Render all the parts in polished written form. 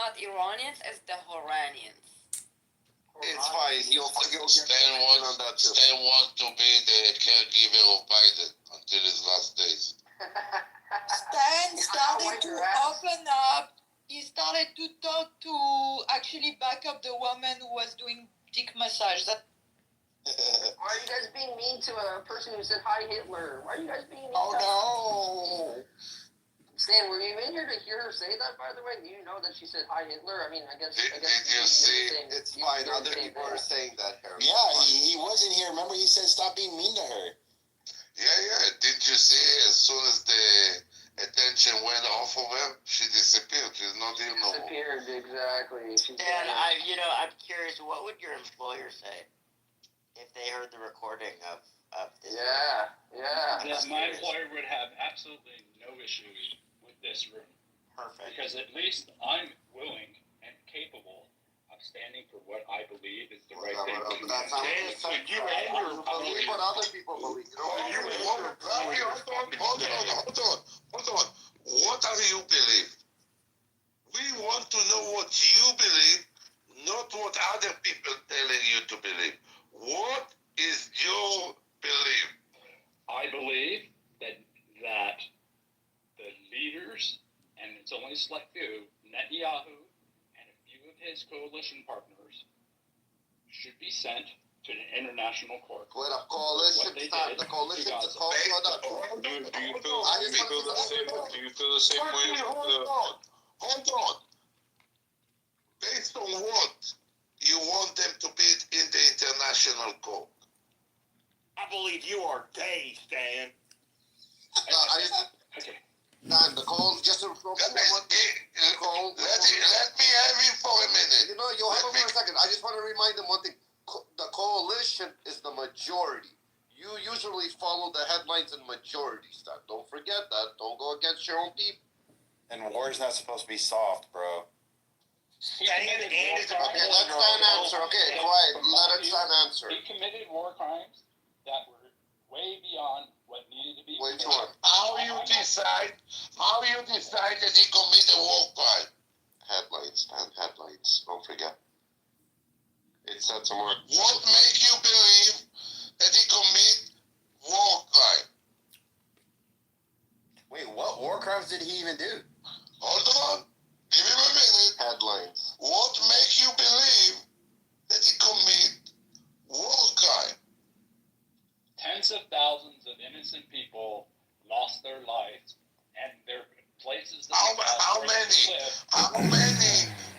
not Iranians, it's the Horanians. It's fine. He'll get Stan wants to be the caregiver of Biden until his last days. Stan started to open up. He started to talk to actually back up the woman who was doing dick massage. That. Why are you guys being mean to a person who said hi Hitler? Why are you guys being mean? Oh no! Stan, were you in here to hear her say that? By the way, do you know that she said hi Hitler? I mean, I guess. Did you see? It's fine. Other people are saying that. Harry. Yeah, he wasn't here. Remember, he said stop being mean to her. Yeah. Did you see? As soon as the attention went off of her, she disappeared. She's not here no more. Disappeared, exactly. And I'm curious, what would your employer say if they heard the recording of this? Yeah. My employer would have absolutely no issues with this room. Perfect. Because at least I'm willing and capable of standing for what I believe is the right thing to do. That's how it is. You believe what other people believe. Hold on. What do you believe? We want to know what you believe, not what other people telling you to believe. What is your belief? I believe that the leaders, and it's only a select few, Netanyahu and a few of his coalition partners, should be sent to an international court. Wait up, coalition time. The coalition is called. Do you feel the same way? Hold on. Based on what you want them to be in the international court? I believe you are gay, Stan. Okay. Dan, the call, just to Let me have it for a minute. You know, you hold on for a second. I just want to remind them one thing. The coalition is the majority. You usually follow the headlines in majorities. Dan. Don't forget that. Don't go against your own people. And war is not supposed to be soft, bro. Okay, let Stan answer. Okay, quiet. Let Stan answer. He committed war crimes that were way beyond what needed to be. Which one? How you decide that he committed a war crime? Headlines, Stan. Headlines. Don't forget. It said somewhere. What makes you believe that he committed war crime? Wait, what war crimes did he even do? Hold on. Give him a minute. Headlines. What makes you believe that he committed war crime? Tens of thousands of innocent people lost their lives, and their places. How many?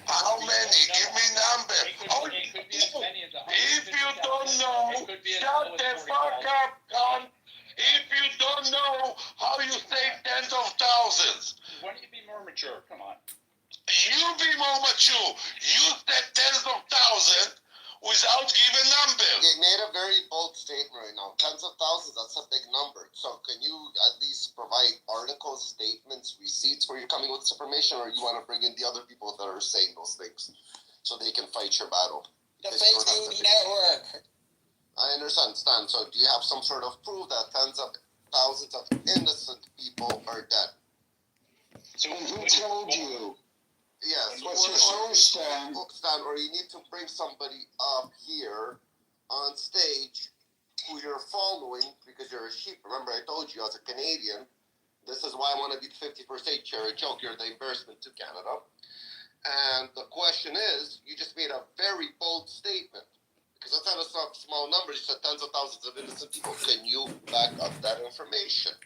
Give me numbers. If you don't know, shut the fuck up, cunt. If you don't know how you say tens of thousands. Why don't you be more mature? Come on. You be more mature. You said tens of thousands without giving numbers. You made a very bold statement right now. Tens of thousands, that's a big number. So can you at least provide articles, statements, receipts where you're coming with this information, or you want to bring in the other people that are saying those things so they can fight your battle? The Fake News Network. I understand, Stan. So do you have some sort of proof that tens of thousands of innocent people are dead? So who told you? Yes. What's your source, Stan? Stan, or you need to bring somebody up here on stage who you're following because you're a sheep. Remember, I told you as a Canadian, this is why I want to be the 51st state chair. A joke, you're the embarrassment to Canada. And the question is, you just made a very bold statement. Because that's not a small number. You said tens of thousands of innocent people. Can you back up that information?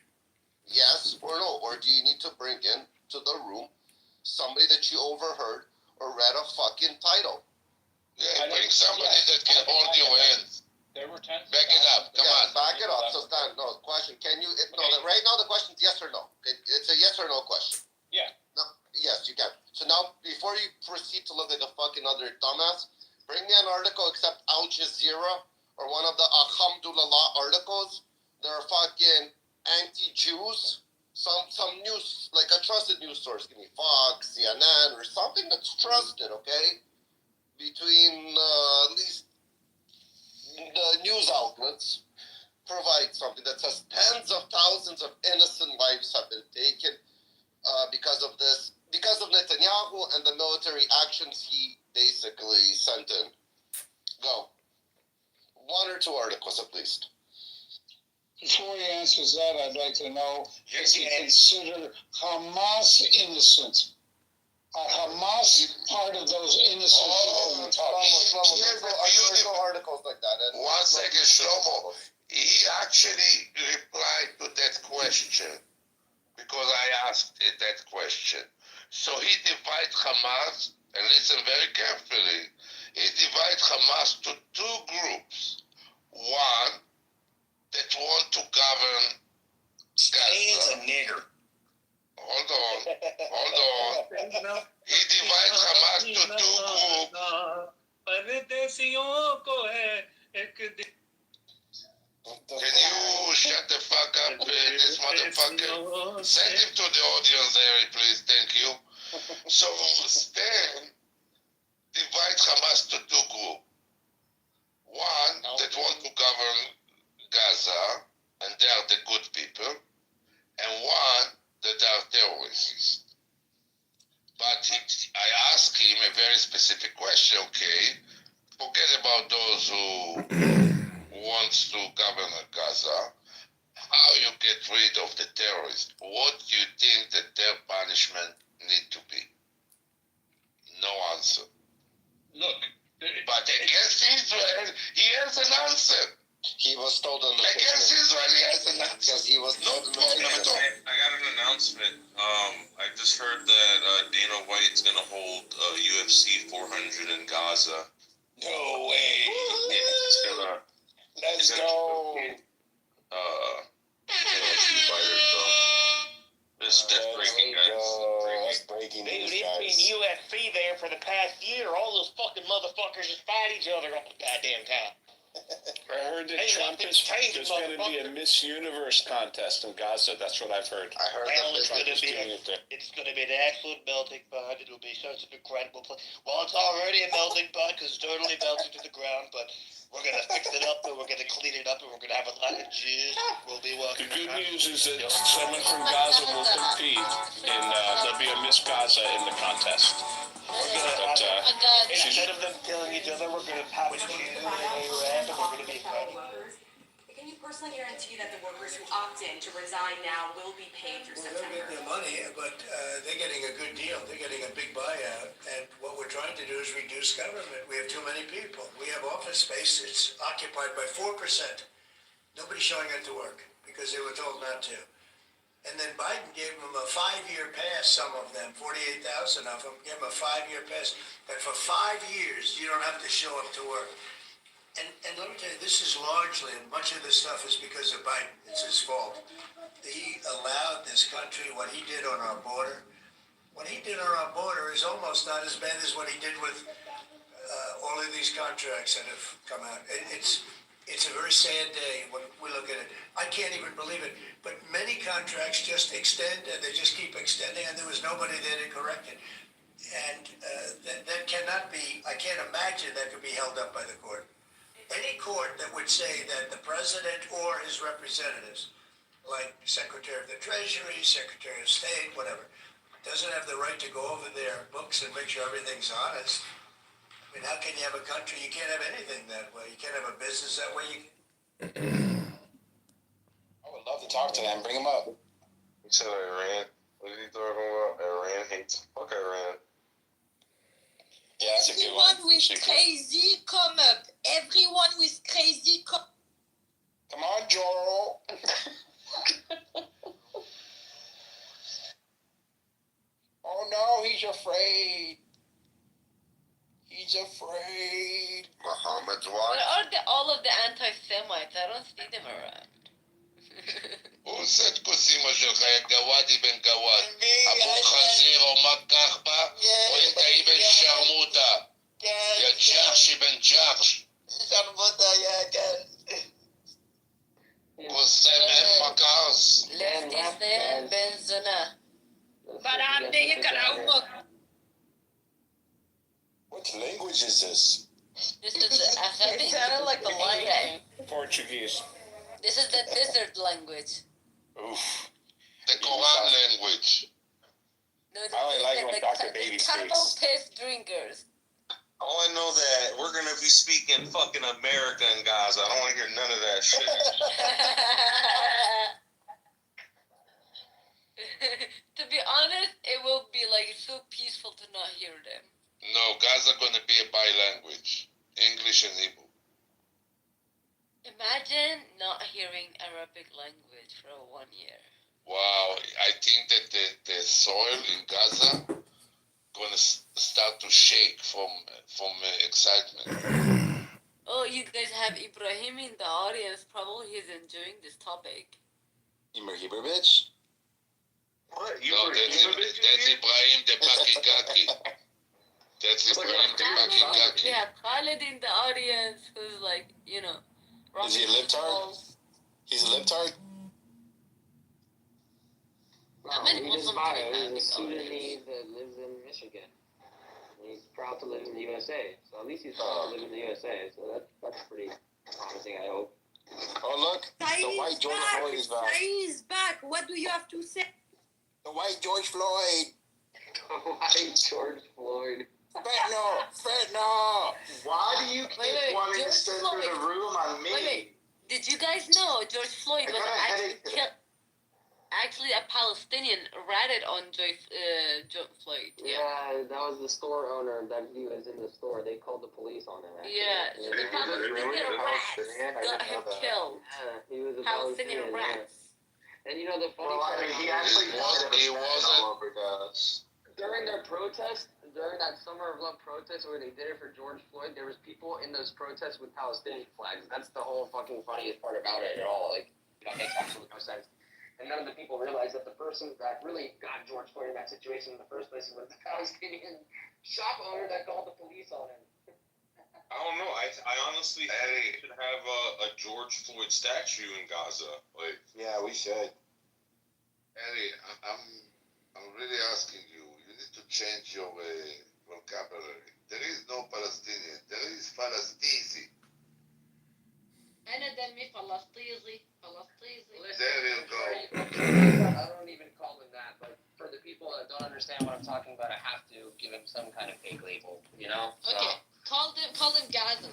Yes or no? Or do you need to bring in to the room somebody that you overheard or read a fucking title? Yeah, bring somebody that can hold your hands. There were tens. Back it up. Come on. Back it up. So, Stan, no, question. Can you, right now the question is yes or no. It's a yes or no question. Yeah. No, yes, you can. So now, before you proceed to look like a fucking other dumbass, bring me an article except Al Jazeera or one of the Alhamdulillah articles. They're fucking anti-Jews. Some news, like a trusted news source. Give me Fox, CNN, or something that's trusted, okay? Between at least the news outlets provide something that says tens of thousands of innocent lives have been taken because of this because of Netanyahu and the military actions he basically sent in. Go. 1 or 2 articles at least. Before he answers that, I'd like to know, does he Yes. consider Hamas innocent? Are Hamas part of those innocent people we're talking about? Here's the There's no beautiful- articles like that. And 1 second, Shlomo. He actually replied to that question because I asked it that question. So he divides Hamas, and listen very carefully. He divides Hamas to 2 groups. One that want to govern Stan's a Gaza. nigger. Hold on. He divides Hamas to 2 groups. परदेसियों को है एक दिन Can you shut the fuck up, this motherfucker? Send him to the audience area, please. Thank you. So Stan divides Hamas to 2 groups. One that want to govern Gaza, and they are the good people, and one that are terrorists. But I asked him a very specific question. Okay, forget about those who wants to govern Gaza. How you get rid of the terrorists? What do you think that their punishment need to be? No answer. look. But against Israel, he has an answer. he was told on the Against Israel, he has an answer. because he was No told in the problem at all. I got an announcement. I just heard that Dana White's gonna hold UFC 400 in Gaza. No way. It's gonna. Let's go. UFC fighters. So that's breaking, guys. That's breaking Dude, news, it's been guys. UFC there for the past year. All those fucking motherfuckers just fight each other all the goddamn time. I heard that Hey, Trump nothing's is changed, there's going to be a motherfucker. Miss Universe contest in Gaza. That's what I've heard. I heard Well, that it's they- gonna be doing it there. it's gonna be an absolute melting pot. It'll be such an incredible place. Well, it's already a melting pot because it's totally melting to the ground. But we're gonna fix it up and we're gonna clean it up and we're gonna have a lot of juice. We'll be The welcome. good news is that someone from Gaza will compete, and there'll be a Miss Gaza in the contest. We're gonna But have, I got instead of them killing each other, we're gonna have a Jew and a Arab, and we're gonna be incredible. Can you personally guarantee that the workers who opt in to resign now will be paid through Well, they'll get September? their money, but they're getting a good deal. They're getting a big buyout. And what we're trying to do is reduce government. We have too many people. We have office space. It's occupied by 4%. Nobody's showing up to work because they were told not to. And then Biden gave them a 5-year pass, some of them, 48,000 of them, gave them a 5-year pass. That for 5 years, you don't have to show up to work. And let me tell you, this is largely, and much of this stuff is because of Biden. It's his fault. He allowed this country, what he did on our border. What he did on our border is almost not as bad as what he did with all of these contracts that have come out. It's a very sad day when we look at it. I can't even believe it. But many contracts just extend, and they just keep extending, and there was nobody there to correct it. And that cannot be, I can't imagine that could be held up by the court. Any court that would say that the president or his representatives, like Secretary of the Treasury, Secretary of State, whatever, doesn't have the right to go over their books and make sure everything's honest. I mean, how can you have a country? You can't have anything that way. You can't have a business that way. I would love to talk to them. Bring them up. He said Iran. What did he talk about? Iran hates. Fuck Iran. Yeah, that's a good one. everyone with Secret. crazy come up. Everyone with crazy come. Come on, Joel. Oh no, he's afraid. He's afraid. Muhammad's Where wife. are all of the anti-Semites? I don't see them around. הוא עושה את כוסימה שלך, יא גוואדי בן גוואד. Me, אבו חזיר או מה כחבה, או אם תהי בן שרמוטה. יא ג'חשי בן ג'חש. כוסם אין מקרס. Leftistan Ben Zona. What language is this? This is Arabic. It sounded like the lion. Portuguese. This is the desert language. Oof. The Quran language. No, I only like when Dr. the Baby camel speaks. piss drinkers. All I know that we're gonna be speaking fucking America and Gaza. I don't want to hear none of that shit. To be honest, it will be like so peaceful to not hear them. No, Gaza gonna be a bi-language, English and Hebrew. Imagine not hearing Arabic language for 1 year. Wow, I think that the soil in Gaza gonna start to shake from excitement. Oh, you guys have Ibrahim in the audience. Probably he's enjoying this topic. Ibrahimovic? What? No, that's Ibrahim the Pakigaki. That's Ibrahim the Pakigaki. We have Khalid in the audience who's like, you know. Is he a libtard? He's a libtard? How many he Muslims didn't buy do it. we have He's a in the audience? Sudanese that lives in Michigan. He's proud to live in the USA. So at least he's proud to live in the USA. So that's pretty promising, I hope. Oh, look. The white George Floyd is back. He's back. What do you have to say? The white George Floyd. White George Floyd. Fentanyl. Why do you keep Wait, wanting to George center Floyd. the room on me? Wait. Did you guys know George Floyd I was got a actually headache today. killed? Actually, a Palestinian ratted on George Floyd. Yeah, that was the store owner that he was in the store. They called the police on him. Actually. Yeah, Yeah, the Palestinian rats got him killed. Yeah, he was a Palestinian Palestinian. rats. And you know the funny Well, I part mean, he about actually it, died of a He wasn't- fentanyl overdose. during their protest, during that Summer of Love protest where they did it for George Floyd, there was people in those protests with Palestinian flags. That's the whole fucking funniest part about it at all. Like, that makes absolutely no sense. And none of the people realized that the person that really got George Floyd in that situation in the first place was the Palestinian shop owner that called the police on him. I don't know. I honestly think we should have a George Floyd statue in Gaza. Like, Yeah, we should. Eddie, I'm really asking you. You need to change your vocabulary. There is no Palestinian. There is Palestinian. أنا دمي فلسطيني فلسطيني. There you go. I don't even call him that, but for the people that don't understand what I'm talking about, I have to give him some kind of fake label, you know? So, Okay, call them Gaza.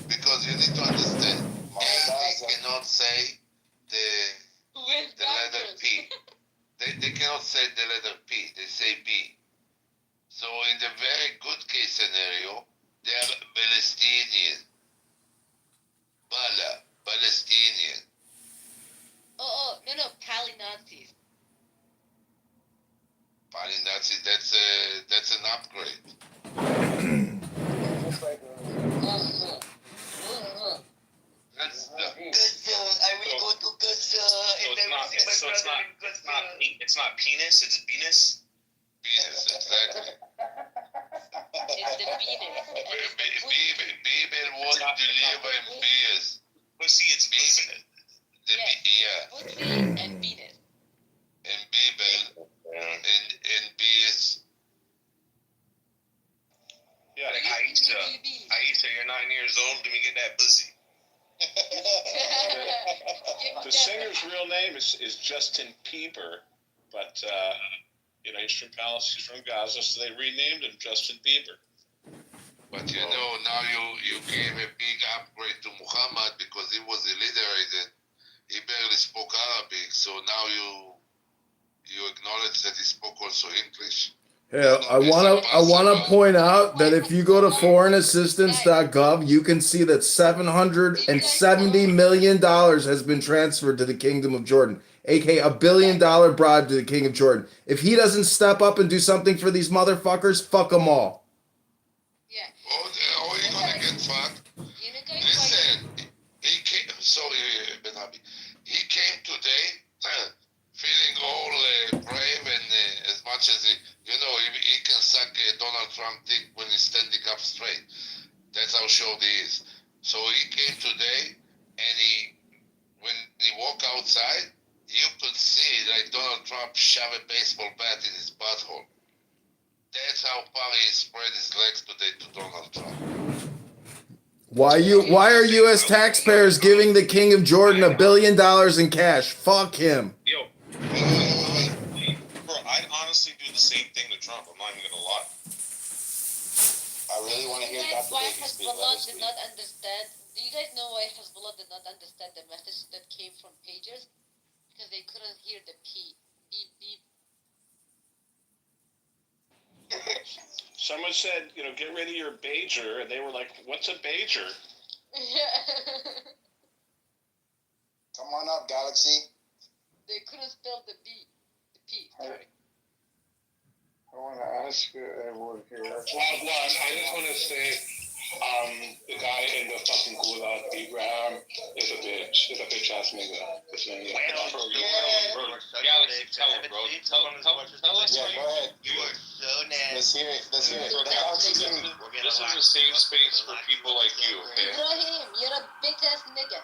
Because you need to understand, they cannot say With the letter P. They cannot say the letter P. They say B. So in the very good case scenario, they are Palestinian. Palestinian. Oh, no, Pali Nazis. Nazi, that's an upgrade. That's the Gaza, I will go to Gaza and I will see my brother in Gaza. it's not penis. It's penis. penis, exactly. It's the penis. People want to deliver in beers. Pussy. It's People, yeah, Pussy and penis. and people and beers. Yeah, like Aisha, you're 9 years old. Let me get that pussy. The singer's real name is Justin Bieber, but he's from Palestine, he's from Gaza, so they renamed him Justin Bieber. But now you gave a big upgrade to Muhammad because he was illiterate. He barely spoke Arabic, so now you acknowledge that he spoke also English. Yeah, I wanna point out that if you go to foreignassistance.gov, you can see that $770 million has been transferred to the Kingdom of Jordan, aka $1 billion bribe to the King of Jordan. If he doesn't step up and do something for these motherfuckers, fuck them all. Yeah. Oh, you're gonna get fucked. Listen, he came. Sorry, Ben Abi. He came today, feeling all brave and as much as he can suck Donald Trump dick when he's standing up straight. That's how sure he is. So he came today, and when he walked outside, you could see like Donald Trump shove a baseball bat in his butthole. That's how far he spread his legs today to Donald Trump. Why are U.S. taxpayers giving the King of Jordan $1 billion in cash? Fuck him. Yo, bro, I honestly fun. I really want to hear That's Dr. why Baby speak. Hezbollah Let her did speak. not understand. Do you guys know why Hezbollah did not understand the message that came from pagers? Because they couldn't hear the P. Beep, beep. Someone said, get rid of your pager, and they were like, "What's a pager?" Come on up, Galaxy. They couldn't spell the B. The P. Sorry. I want to ask everyone here. Well, I just want to say, the guy in the fucking gulag, Abraham, is a bitch ass nigga. His name is. Well, Bro, Galaxy, tell him, bro. Tell us. Yeah, go ahead. You are so nasty. Let's hear it. Let's hear it. This is a safe space for people like you, okay? Ibrahim, you're a big ass nigga.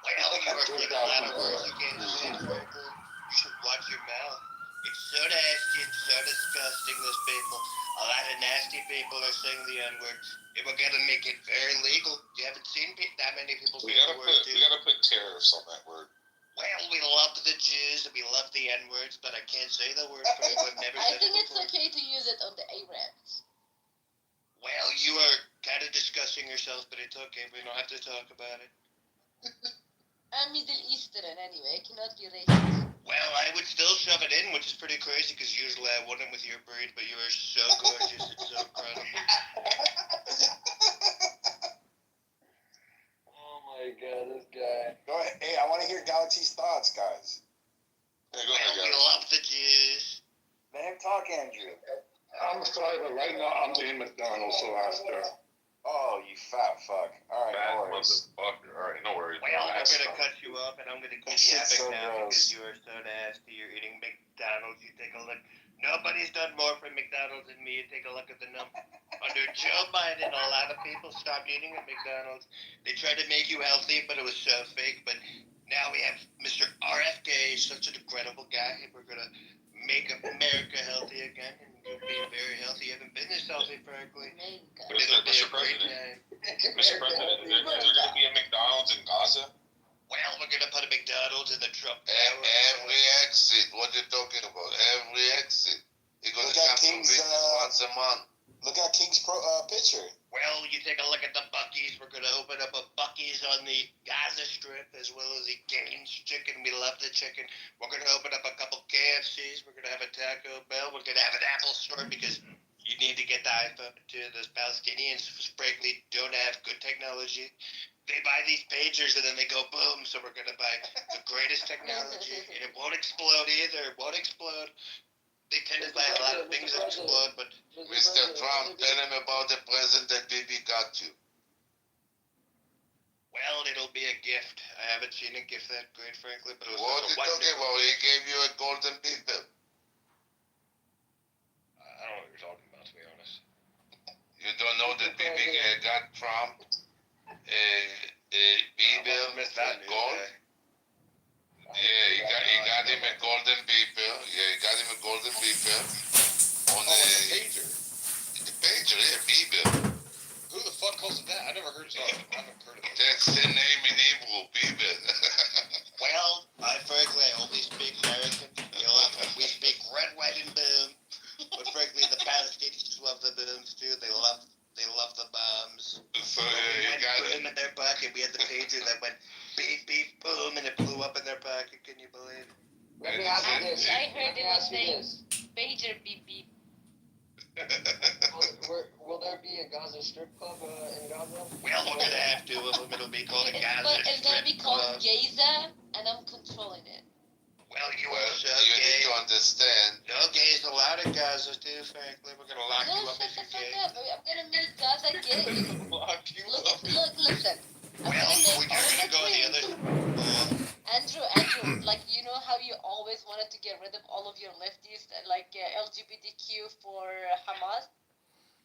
Well, you are taking a lot of words you can't say, frankly. You should watch your mouth. It's so nasty and so disgusting, those people. A lot of nasty people are saying the N-word. If we're gonna make it very legal, you haven't seen that many people We say the gotta word, put tariffs on that word. Well, we love the Jews and we love the N-words, but I can't say the word for people who've never I said think it it's before. okay to use it on the Arabs. Well, you are kind of discussing yourself, but it's okay. We don't have to talk about it. I'm Middle Eastern anyway. I cannot be racist. Well, I would still shove it in, which is pretty crazy because usually I wouldn't with your breed, but you are so gorgeous and so incredible. Oh my god, this guy. Go ahead. Hey, I want to hear Galaxy's thoughts, guys. Hey, go Well, ahead, we guys. love the Jews. Let him talk, Andrew. I'm sorry, but right now I'm in McDonald's, so after. Oh, you fat fuck. All right, Bad no worries. motherfucker. All right, no worries. Well, I'm That's gonna fine. cut you off and I'm gonna give That you shit's epic so now gross. because you are so nasty. You're eating McDonald's. You take a look. Nobody's done more for McDonald's than me. You take a look at the number. Under Joe Biden, a lot of people stopped eating at McDonald's. They tried to make you healthy, but it was so fake. But now we have Mr. RFK, such an incredible guy. We're gonna make America healthy again, and you'll be very healthy. You haven't been this healthy, frankly. But it'll be a Mr. great President. time. Mr. President, is there gonna be a McDonald's in Gaza? Well, we're gonna put a McDonald's in the Trump Tower. Every exit. What you talking about? Every exit. You're gonna Look at come to King's, business once a month. Look at King's picture. Well, you take a look at the Buc-ee's. We're going to open up a Buc-ee's on the Gaza Strip as well as the Gaines Chicken. We love the chicken. We're going to open up a couple KFCs. We're going to have a Taco Bell. We're going to have an Apple Store because you need to get the iPhone to those Palestinians, frankly, don't have good technology. They buy these pagers and then they go boom, so we're going to buy the greatest technology. And it won't explode either. It won't explode. They tend to buy a lot of things that explode, but Mr. Trump, tell him about the present that Bibi got you. well, it'll be a gift. I haven't seen a gift that great, frankly, but it was What a you talking about? He gave you a golden people. I don't know what you're talking about, to be honest. You don't know that Bibi got Trump Bible Missed that news, gold? eh? Yeah, he got him a golden people. Yeah, he got him a golden people on the pager. The pager, yeah, Bible. Who the fuck calls it that? I never heard of it. I haven't heard of it. That's the name in Hebrew, Bible. Well, frankly, I only speak American. We speak red, white, and boom. But frankly, the Palestinians love the booms too. They love the bombs. So We you had got boom in their pocket. We had the pager that went beep, beep, boom, and it blew up in their pocket. Can you believe it? Let me ask you this. I heard it was Let me ask you saying pager beep beep. Will there be a Gaza strip club in Gaza? Well, we're gonna have two of them. It'll be called a Gaza But it's gonna be Strip called Club. Gaza, and I'm controlling it. Well, you Well, are so you gay. need to understand. No gays allowed in Gaza too, frankly. We're gonna lock No, you up shut if the you're fuck gay. up. I'm gonna make Gaza gay. Lock you Look, up. listen. I'm Well, gonna you're make all gonna the go the other. twins. Andrew, like, you know how you always wanted to get rid of all of your lefties, like LGBTQ for Hamas?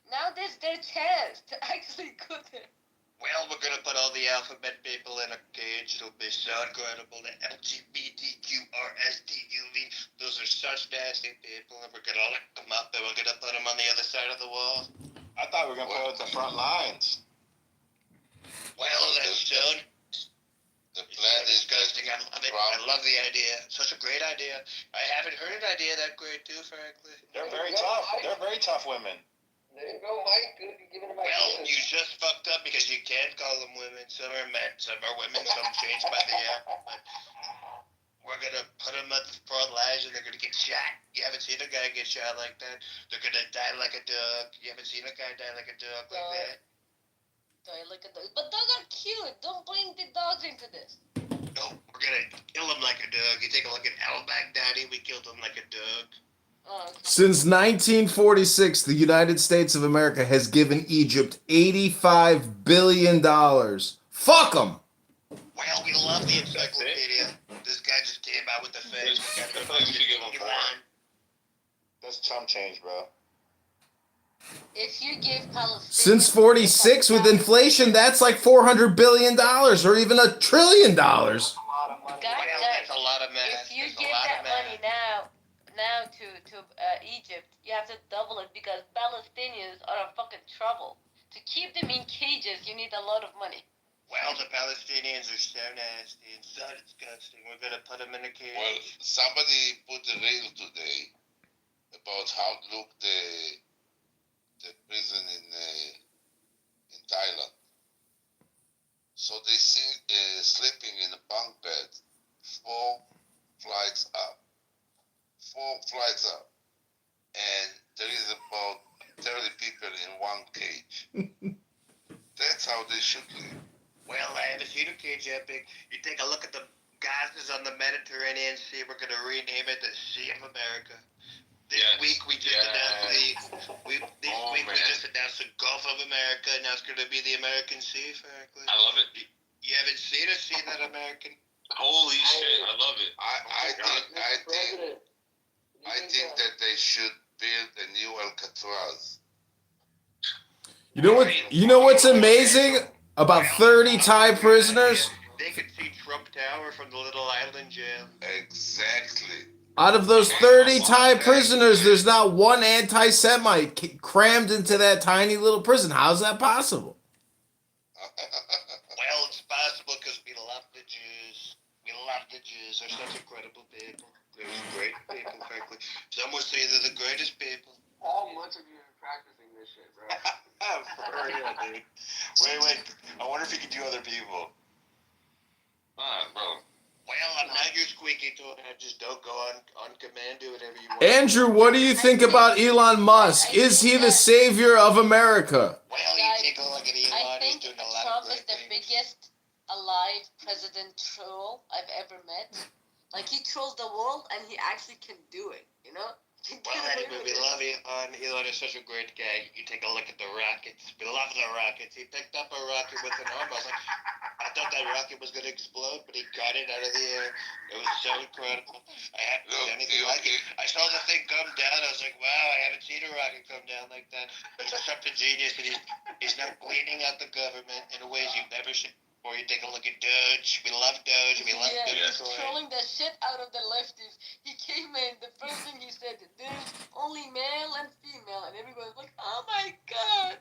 Now there's their chance to actually go there. Well, we're gonna put all the alphabet people in a cage. It'll be so incredible. The LGBTQRSTUV. Those are such nasty people, and we're gonna lock them up, and we're gonna put them on the other side of the wall. I thought we were gonna put it at the front lines. Well, that's so. The That is disgusting. I love it. I love the idea. Such a great idea. I haven't heard an idea that great too, frankly. They're very tough. They're very tough women. There you go, Mike. Good for giving them Well, ideas. you just fucked up because you can't call them women. Some are men, some are women, some changed by the air. But we're gonna put them at the front lines and they're gonna get shot. You haven't seen a guy get shot like that. They're gonna die like a dog. You haven't seen a guy die like a dog like that. Die like a dog. But dogs are cute. Don't bring the dogs into this. No, we're gonna kill him like a dog. You take a look at al-Baghdadi, we killed him like a dog. Oh, okay. Since 1946, the United States of America has given Egypt $85 billion. Fuck them. Well, we love the encyclopedia. This guy just came out with the face. I feel like we should give him more. That's chump change, bro. If you give Palestine Since 46, with inflation, that's like $400 billion or even $1 trillion. Guys, That's a lot of math. if you That's a give lot that of math. money now to Egypt, you have to double it because Palestinians are in fucking trouble. To keep them in cages, you need a lot of money. Well, the Palestinians are so nasty and so disgusting. We're gonna put them in a cage. Well, somebody put a reel today about how look the prison in Thailand. So they see sleeping in a bunk bed, 4 flights up, and there is about 30 people in one cage. That's how they should live. Well, I haven't seen a cage that big. You take a look at the gases on the Mediterranean Sea. We're gonna rename it the Sea of America. This week we just announced we just announced the Gulf of America. Now it's gonna be the American Sea, frankly. I love it. You haven't seen a sea that American? Holy shit, I love it. I think that they should build a new Alcatraz. You know what's amazing? About 30 Thai prisoners. They could see Trump Tower from the little island jail. Exactly. Out of those 30 Thai prisoners, there's not one anti-Semite crammed into that tiny little prison. How's that possible? Well, it's possible because we love the Jews. We love the Jews. They're such incredible people. They're great people, frankly. Some would say they're the greatest people. How much of you are practicing this shit, bro? For real, dude. Wait. I wonder if you could do other people. Bro. Well, I'm not your squeaky toy. I just don't go on command, do whatever you want. Andrew, what do you think about Elon Musk? Is he the savior of America? Well, you take a look at Elon. I think He's doing a lot Trump of is great the things. biggest alive president troll I've ever met. Like, he trolls the world and he actually can do it, you know? Well, anyway, we love Elon. Elon is such a great guy. You take a look at the rockets. We love the rockets. He picked up a rocket with an arm. I thought that rocket was going to explode, but he got it out of the air. It was so incredible. I haven't seen anything like it. I saw the thing come down. I was like, wow, I haven't seen a rocket come down like that. He's such a genius, and he's now cleaning out the government in ways you've never seen. Or you take a look at Doge. We love Doge. We love he's Doge. trolling the shit out of the leftists. He came in, the first thing he said, there's only male and female, and everyone was like, oh my god,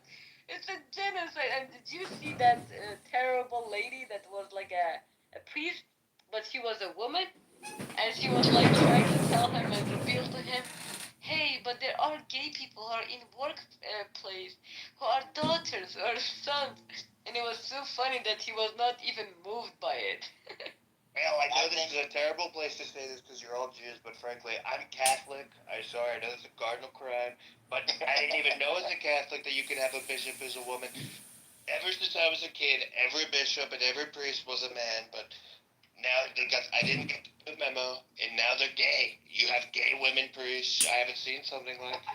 it's a genocide. And did you see that terrible lady that was like a priest, but she was a woman? And she was like trying to tell him and reveal to him, hey, but there are gay people who are in workplace, who are daughters or sons. And it was so funny that he was not even moved by it. Well, I know this is a terrible place to say this because you're all Jews, but frankly, I'm Catholic. I'm sorry, I know it's a cardinal crime, but I didn't even know as a Catholic that you could have a bishop as a woman. Ever since I was a kid, every bishop and every priest was a man, but now I didn't get the memo, and now they're gay. You have gay women priests. I haven't seen something like it.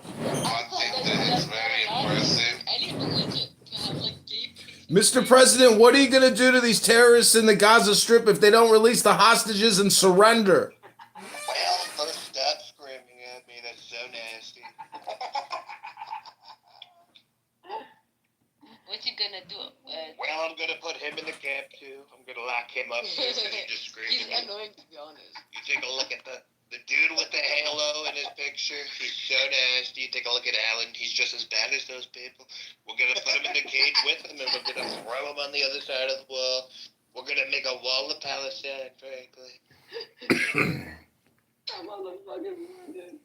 One thing that is very impressive. Any religion to have like gay priests. Mr. President, what are you going to do to these terrorists in the Gaza Strip if they don't release the hostages and surrender? Well, first stop screaming at me. That's so nasty. What you gonna do? Well, I'm gonna put him in the camp too. I'm gonna lock him up because he just screamed He's at me. annoying, to be honest. You take a look at the dude with the halo in his picture. picture. He's so nasty. Take a look at Alan. He's just as bad as those people. We're gonna put him in the cage with them, and we're gonna throw him on the other side of the wall. We're gonna make a wall of Palestine, frankly. I'm on the fucking dude.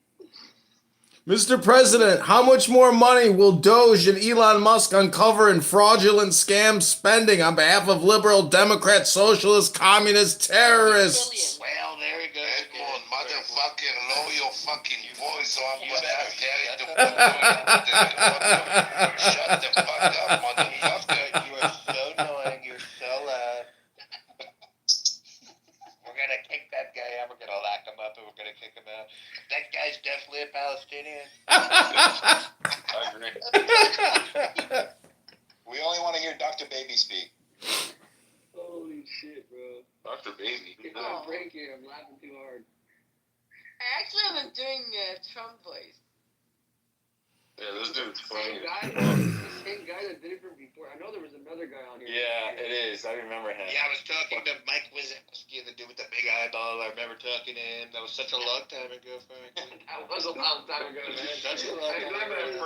Mr. President, how much more money will Doge and Elon Musk uncover in fraudulent scam spending on behalf of liberal, Democrat, socialist, communist, terrorists? Well, there he goes. Edmond, motherfucker, lower your fucking voice or I'm gonna have Gary to Shut the fuck up, motherfucker. You are so annoying. You're so loud. We're gonna kick that guy out. We're gonna lock him up and we're gonna kick him out. That guy's definitely a Palestinian. I agree. We only want to hear Dr. Baby speak. Holy shit, bro. Dr. Baby. I'm breaking. I'm laughing too hard. I actually have been doing Trump voice. Yeah, this dude's funny. The same guy that did it from before. I know there was another guy on here. Yeah, it is. I remember him. Yeah, I was talking to Mike Wazowski, the dude with the big eyeball. I remember talking to him. That was such a long time ago, frankly. That was a long time ago, man. Such a long time ago.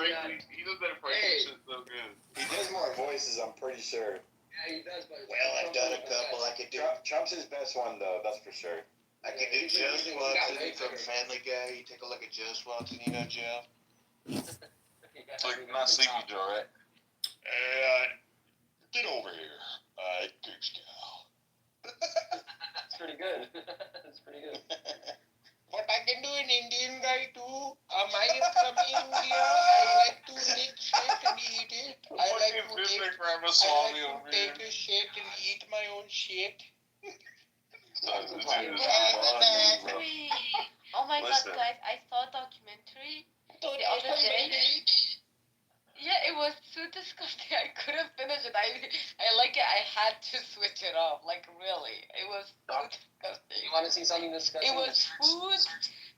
He does that impersonation so good. He does more voices, I'm pretty sure. Yeah, he does, but... Well, I've done a couple. I could do. Trump's his best one, though. That's for sure. I could do Joe Swanson from Family Guy. You take a look at Joe Swanson. You know Joe. Like, not Sleepy Joe, right? Get over here. Good gal. That's pretty good. That's pretty good. What I can do in Indian guy too. I am from India. I like to lick shit and eat it. I like to take a shit and eat my own shit. Documentary. Oh my Listen. god, guys! I saw a documentary Oh, the other day. Yeah, it was so disgusting. I couldn't finish it. I had to switch it off. Like really, it was so disgusting. You want to see something disgusting? It was food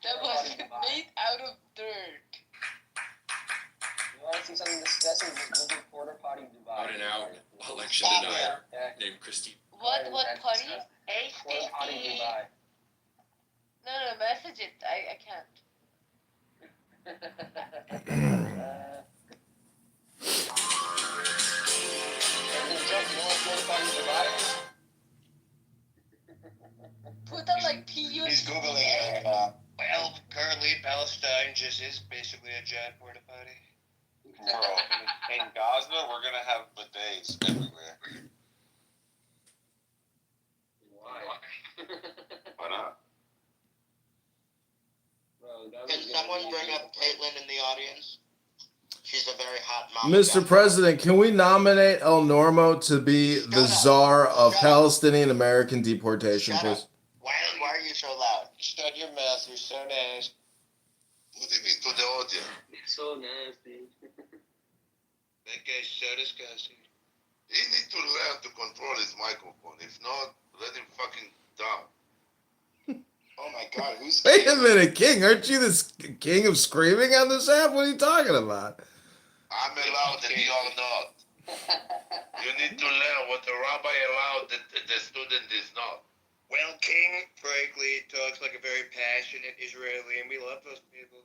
that was made out of dirt. You want to see something disgusting? Just Google porta potty Dubai. Out and out election denier named Christine. What party? Porta potty Dubai. No, message it. I can't. Put that like PU. He's Googling it. Well, currently Palestine just is basically a giant porta potty. Bro, in Gaza, we're gonna have bidets everywhere. Why? Why not? Can someone bring up Caitlin in the audience? She's a very hot mom. Mr. President, can we nominate El Normo to be the czar of Palestinian American deportation, please? Why are you so loud? Shut your mouth, you're so nasty. Put him into the audience. So nasty. That guy's so disgusting. He needs to learn to control his microphone. If not, let him fucking down. Oh my god, who's Wait a minute, King. Aren't you the king of screaming on this app? What are you talking about? I'm allowed and you're not. You need to learn what the rabbi allowed that the student is not. Well, King, frankly, talks like a very passionate Israeli, and we love those people.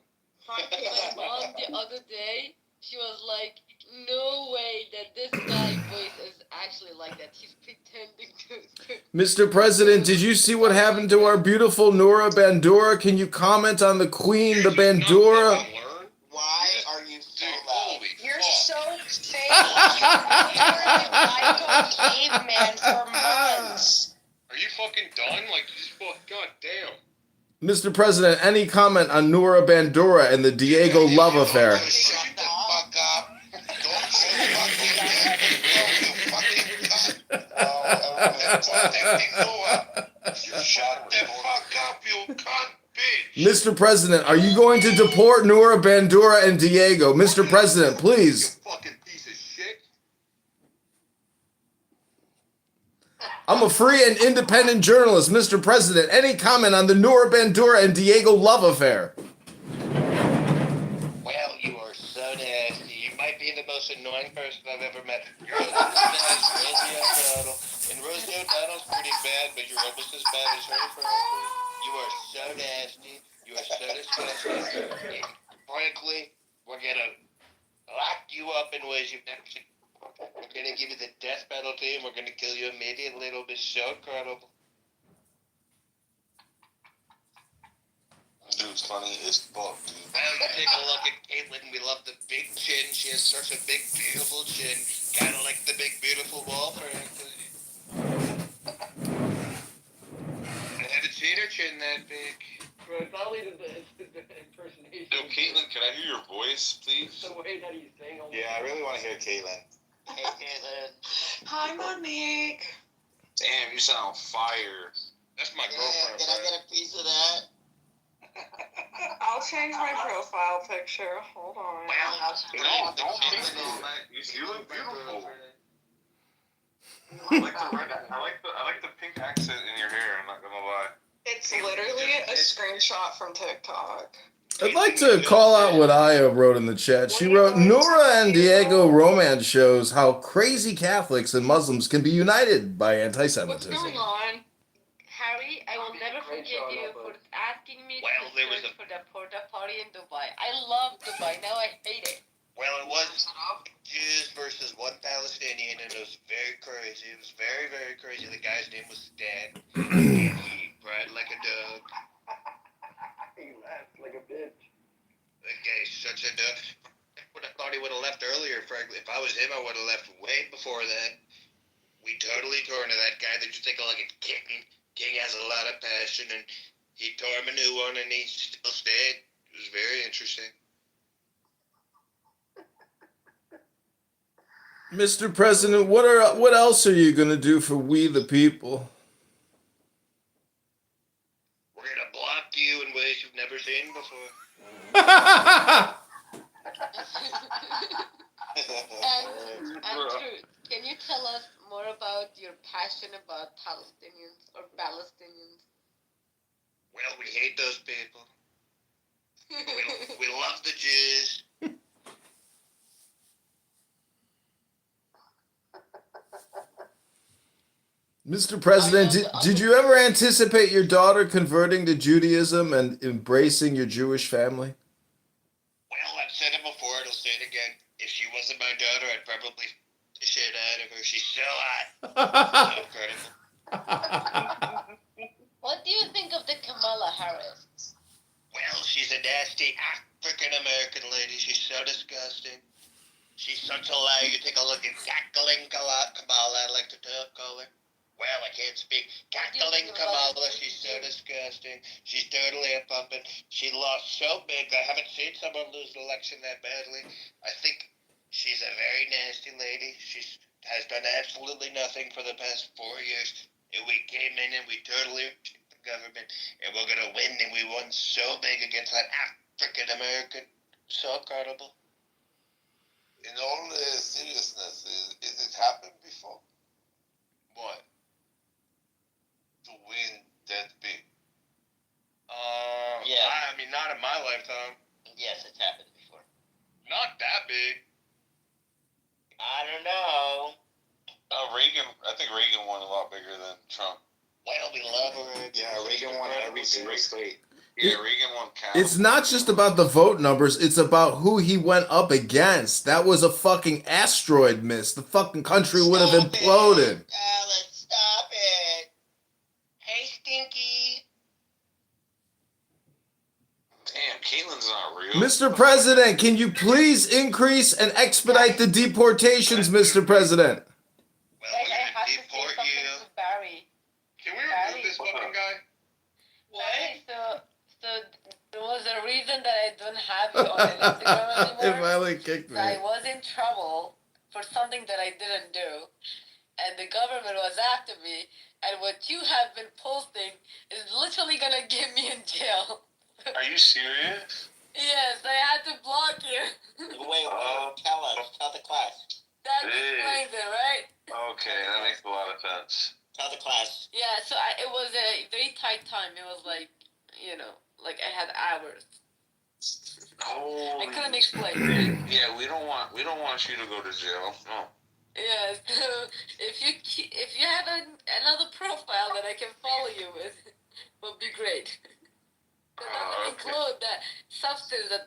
My mom the other day, she was like, no way that this guy's voice is actually like that. He's pretending to. Mr. President, did you see what happened to our beautiful Noura Bandura? Can you comment on the queen, the Bandura? Why are you so loud? You're so fake. You're like a caveman for months. Are you fucking done? Like, just god damn. Mr. President, any comment on Noura Bandura and the Diego love affair? Shut the fuck up. Don't say fucking Shut the fuck up, you cunt bitch. Mr. President, are you going to deport Noura Bandura and Diego? Mr. President, please. Fucking piece of shit. I'm a free and independent journalist. Mr. President, any comment on the Noura Bandura and Diego love affair? Well, you are so nasty. You might be the most annoying person I've ever met. You're as bad as Rosie O'Donnell. And Rosie O'Donnell's pretty bad, but you're almost as bad as her, frankly. You are so nasty. You are so disgusting. And frankly, we're gonna lock you up in ways you've never seen. We're gonna give you the death penalty, and we're gonna kill you immediately. It'll be so incredible. Dude's funny as fuck, dude. Well, you take a look at Caitlyn. We love the big chin. She has such a big, beautiful chin. Kind of like the big, beautiful wall, frankly. I haven't seen her chin that big. Bro, it's not only the impersonation. Yo, Caitlin, can I hear your voice, please? The way that he's saying all Yeah, I really want to hear Caitlin. Hey, Caitlyn. Hi, Monique. Damn, you sound fire. That's my girlfriend. Can I get a piece of that? I'll change my profile picture. Hold on. Don't change it. You look beautiful. I like the pink accent in your hair. I'm not gonna lie. It's literally a screenshot from TikTok. I'd like to call out what Aya wrote in the chat. She wrote, Nora and Diego romance shows how crazy Catholics and Muslims can be united by anti-Semitism. What's going on? Harry, I will never forgive you for asking me Well, to there was search for the porta potty in Dubai. I love Dubai. Now I hate it. Well, it was Jews versus one Palestinian, and it was very crazy. It was very, very crazy. The guy's name was Stan. He cried like a dog. He laughed like a bitch. The guy's such a dog. I would have thought he would have left earlier, frankly. If I was him, I would have left way before that. We totally tore into that guy. Then you take a look at King. King has a lot of passion, and he tore him a new one, and he still stayed. It was very interesting. Mr. President, what else are you gonna do for we the people? We're gonna block you in ways you've never seen before. And Andrew, can you tell us more about your passion about Palestinians or Palestinians? Well, we hate those people. We love the Jews. Mr. President, did you ever anticipate your daughter converting to Judaism and embracing your Jewish family? Well, I've said it before, it'll say it again. If she wasn't my daughter, I'd probably f the shit out of her. She's so hot. So incredible. What do you think of the Kamala Harris? Well, she's a nasty African-American lady. She's so disgusting. She's such a liar. You take a look at cackling Kamala, I like to call her. Well, I can't speak. Cackling Kamala, she's so disgusting. She's totally a puppet. She lost so big. I haven't seen someone lose an election that badly. I think she's a very nasty lady. She has done absolutely nothing for the past 4 years. And we came in and we totally the government, and we're gonna win. And we won so big against that African American. So incredible. In all seriousness, is it happened before? What? To win that big? Yeah. I mean, not in my lifetime. Yes, it's happened before. Not that big. I don't know. I think Reagan won a lot bigger than Trump. Well, we love Reagan. Yeah, Reagan won every single state. Yeah, Reagan won count. It's not just about the vote numbers, it's about who he went up against. That was a fucking asteroid miss. The fucking country would have imploded. Alan, stop it. Hey, Stinky. Damn, Caitlin's not real. Mr. President, can you please increase and expedite the deportations, Mr. President? Well, we're gonna deport you. Barry. Can we remove this fucking guy? Barry, so there was a reason that I don't have you on Instagram It anymore. finally kicked I me. was in trouble for something that I didn't do, and the government was after me. And what you have been posting is literally gonna get me in jail. Are you serious? Yes, I had to block you. Wait, tell us. Tell the class. That Hey. explains it, right? Okay, that makes a lot of sense. Tell the class. Yeah, so it was a very tight time. It was like, like I had hours. I couldn't explain. Yeah, we don't want you to go to jail. No. Yeah, so if you have another profile that I can follow you with, would be great. That would include the substance that,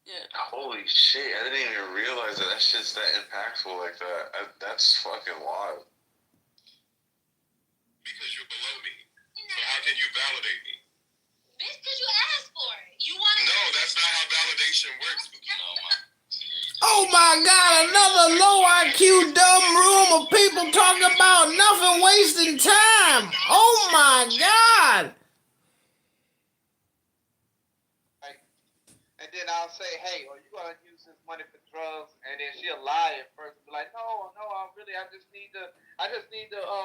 Yeah. Holy shit! I didn't even realize that shit's that impactful like that. That's fucking wild. Because you're below me. So how can you validate me? Bitch, because you asked for it. You want No, that's not how validation works. Oh my God, another low IQ dumb room of people talking about nothing, wasting time. Oh my God. And then I'll say, hey, are you going to use this money for drugs? And then she'll lie at first and be like, no, I just need to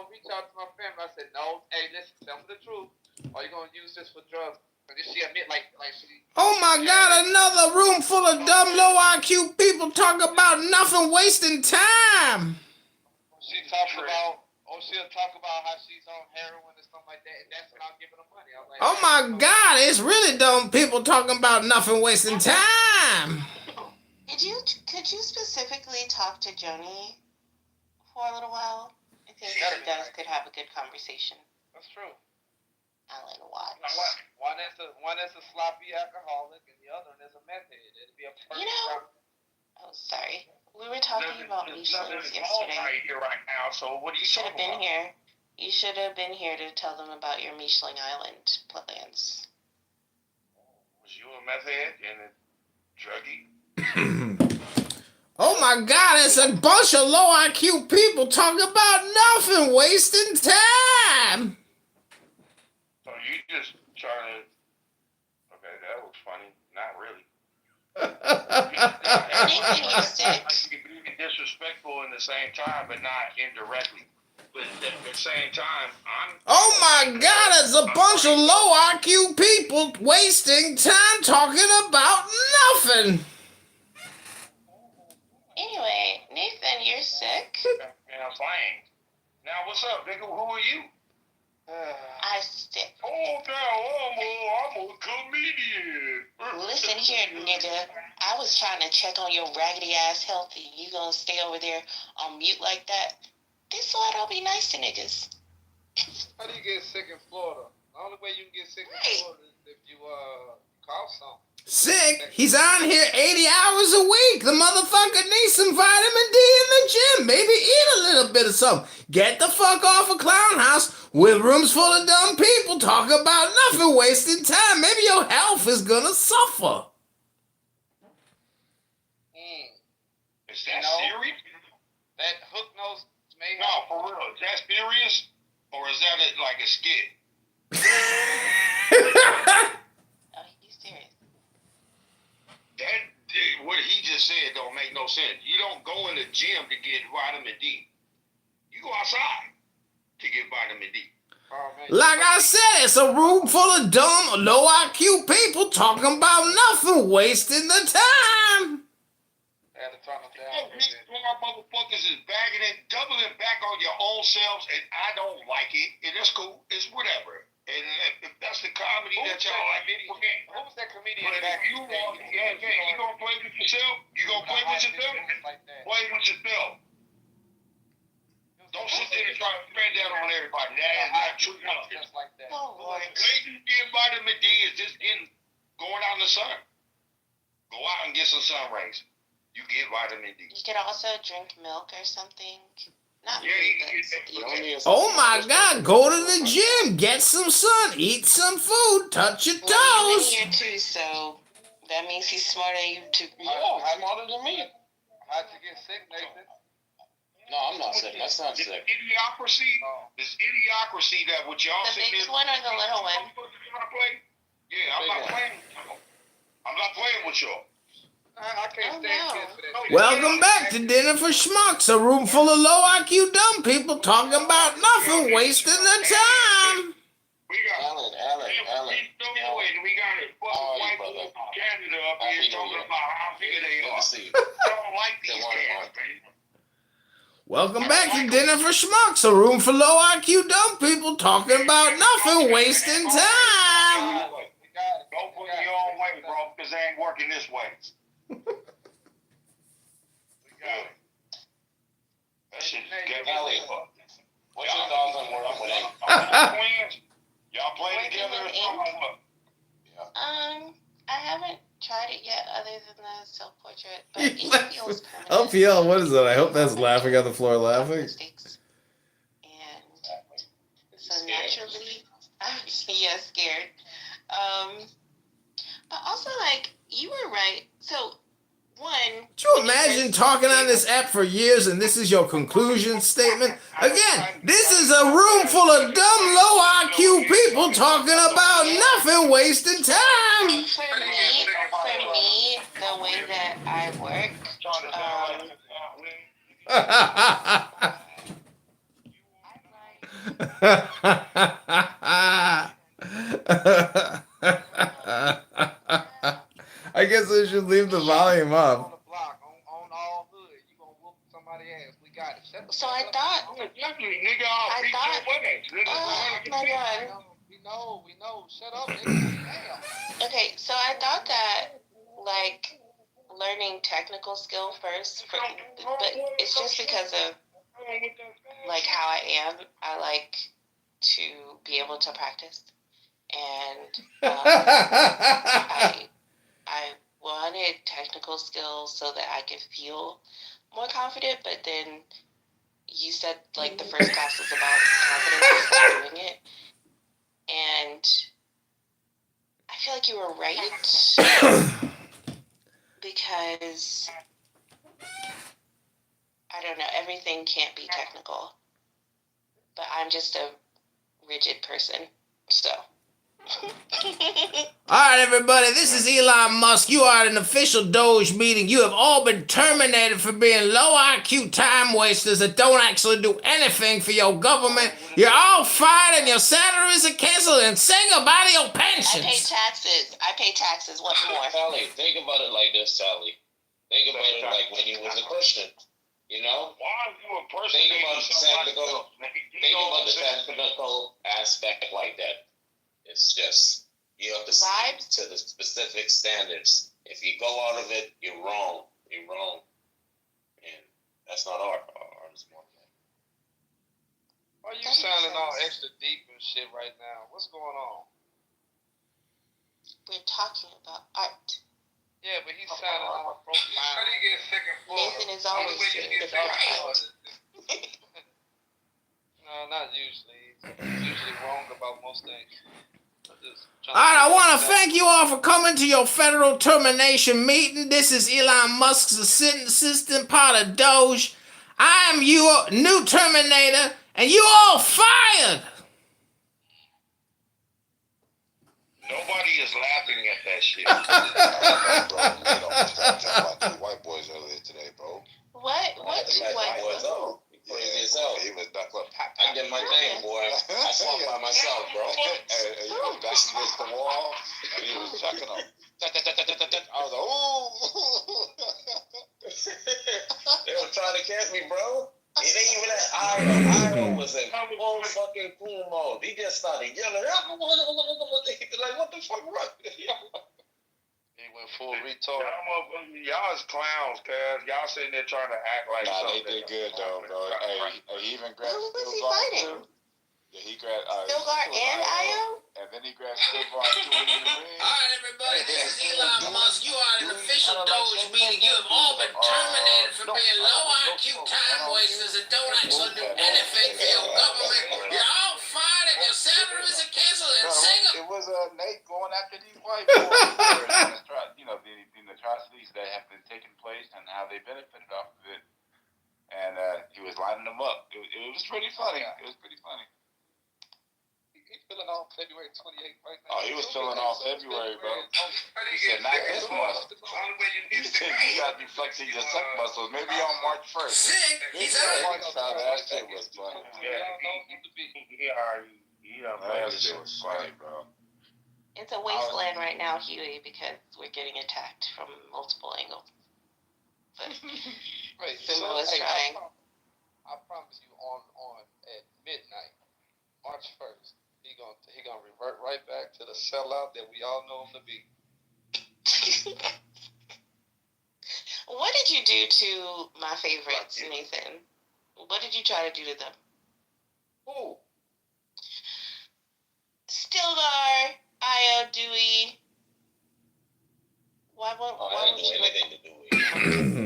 reach out to my family. I said, no, hey, listen, tell me the truth. Are you going to use this for drugs? And then she admit like she. Oh my God, another room full of dumb low IQ people talking about nothing, wasting time. She'll talk about how she's on heroin and stuff like that, and that's when I'm giving her money. I'm like, Oh my God, it's really dumb people talking about nothing, wasting time. Could you specifically talk to Joni for a little while? I think you guys could have a good conversation. That's true. Alan Watts. One is a sloppy alcoholic, and the other one is a meth head. It'd be a perfect. Oh, sorry. We were talking about Michelins yesterday. Right here, right now. So what are you should have talking been about? here. You should have been here to tell them about your Michelin Island plans. Was you a meth head and a druggie? Oh my God, it's a bunch of low IQ people talking about nothing, wasting time. So you just trying to? Okay, that was funny. Not really. Being disrespectful in the same time, but not indirectly. But at the same time, Oh my God, it's a bunch of low IQ people wasting time talking about nothing. Anyway, Nathan, you're sick? And I'm fine. Now, what's up, nigga? Who are you? I'm sick. Oh, no, I'm a comedian. Listen here, nigga. I was trying to check on your raggedy ass health, and you gonna stay over there on mute like that? This is why I don't be nice to niggas. How do you get sick in Florida? The only way you can get sick in Florida is if you cough something. Sick? He's on here 80 hours a week. The motherfucker needs some vitamin D in the gym. Maybe eat a little bit of something. Get the fuck off a clown house with rooms full of dumb people talking about nothing, wasting time. Maybe your health is gonna suffer. Is that serious? That hook nose may No, for real. Is that serious? Or is that like a skit? Oh, he's serious. What he just said don't make no sense. You don't go in the gym to get vitamin D. You go outside to get vitamin D. Like I said, it's a room full of dumb, low IQ people talking about nothing, wasting the time. These motherfuckers is bagging it, doubling back on your own selves, and I don't like it. And that's cool. It's whatever. And if that's the comedy that y'all like, who's that comedian? But if you want, you gonna play with yourself? You gonna play with yourself? Play with yourself. Don't sit there and try to spread that on everybody. That's not true. Just like that. Oh, Lord. The way you get vitamin D is just going out in the sun. Go out and get some sun rays. You get vitamin D. You could also drink milk or something. Not Oh my God, go to the gym, get some sun, eat some food, touch your Well, toes. you're in here too, so that means he's smarter than you too. Smarter than me. How'd you get sick, Nathan? No, I'm not sick. That's not This sick. idiocracy that what y'all The sitting big there. one or the little one? Yeah, I'm not playing. I'm not playing with y'all. I can't stand kids for that. Welcome back to Dinner for Schmucks, a room full of low IQ dumb people talking about nothing, wasting their time. We got Alan. we got a fucking white boy from Canada up here talking about how big they are. I don't like these cats, man. Welcome back to Dinner for Schmucks, a room for low IQ dumb people talking about nothing, wasting time. Go put it your own way, bro, because they ain't working this way. That shit is getting Ellie, what's your thoughts on working with twins. Y'all play Working together or with something? I haven't tried it yet, other than the self-portrait, but it feels permanent. LPL, what is that? I hope that's laughing on the floor laughing. Mistakes. And so naturally, I'm scared. But also, like, you were right. So, one. Could you imagine talking on this app for years and this is your conclusion statement? Again, this is a room full of dumb, low IQ people talking about nothing, wasting time. For me, the way that I work, I guess I should leave the volume up. So I thought, oh my God. We know. Shut up, nigga. Damn. Okay, so I thought that, like, learning technical skill first, but it's just because of, like, how I am. I like to be able to practice. And I wanted technical skills so that I could feel more confident, but then you said, like, the first class was about confidence and doing it. And I feel like you were right. Because, I don't know, everything can't be technical. But I'm just a rigid person, so. Alright, everybody, this is Elon Musk. You are at an official Doge meeting. You have all been terminated for being low IQ time wasters that don't actually do anything for your government. You're all fired and your salaries are canceled, and say goodbye to your pensions. I pay taxes. What more? Sally, think about it like this, Sally. Think about it like when you was a Christian. You know? Why are you a person? Think about the technical aspect like that. It's just, you have to stick to the specific standards. If you go out of it, you're wrong. You're wrong. And that's not art. Art is more than that. Why are you sounding all extra deep and shit right now? What's going on? We're talking about art. Yeah, but he's sounding all broken. How do you get sick and full? Nathan is always dreamed about art. No, not usually. He's usually wrong about most things. Alright, I want to thank you all for coming to your federal termination meeting. This is Elon Musk's assistant part of Doge. I am your new Terminator, and you all fired! Nobody is laughing at that shit. White boys earlier today, bro. What two white boys? Crazy as hell. He was knuckling. I did my thing, boy. I saw it by myself, bro. And he was back against the wall, and he was checking them. I was like, ooh. They were trying to catch me, bro. It ain't even that Io was in full fucking cool mode. He just started yelling. Like, what the fuck, bro? He went full retard. Y'all is clowns, cuz. Y'all sitting there trying to act like something. They did good, though, bro. Hey, he even grabbed Who was he fighting? Yeah, he grabbed Stilgar and Io? And then he grabbed Stilgar and threw him in the ring. Alright, everybody, this is Elon Musk. You are at an official Doge meeting. You have all been terminated for being low IQ time wasters that don't actually do anything for your government. You're all fired and your salaries are canceled, and It was Nate going after these white boys. You know, the atrocities that have been taking place and how they benefited off of it. And he was lining them up. It was pretty funny. It was pretty funny. He's filling off February 28th right now. Oh, he was filling off February, bro. He said, not this month. He said, you got to be flexing your suck muscles. Maybe on March 1st. This March, that shit was funny. That shit was funny, bro. It's a wasteland right now, Huey, because we're getting attacked from multiple angles. But Sumo is trying. I promise you, on at midnight, March 1st, he gonna revert right back to the sellout that we all know him to be. What did you do to my favorites, Nathan? What did you try to do to them? Who? Stilgar, Io, Dewey. Why won't you let anything to do with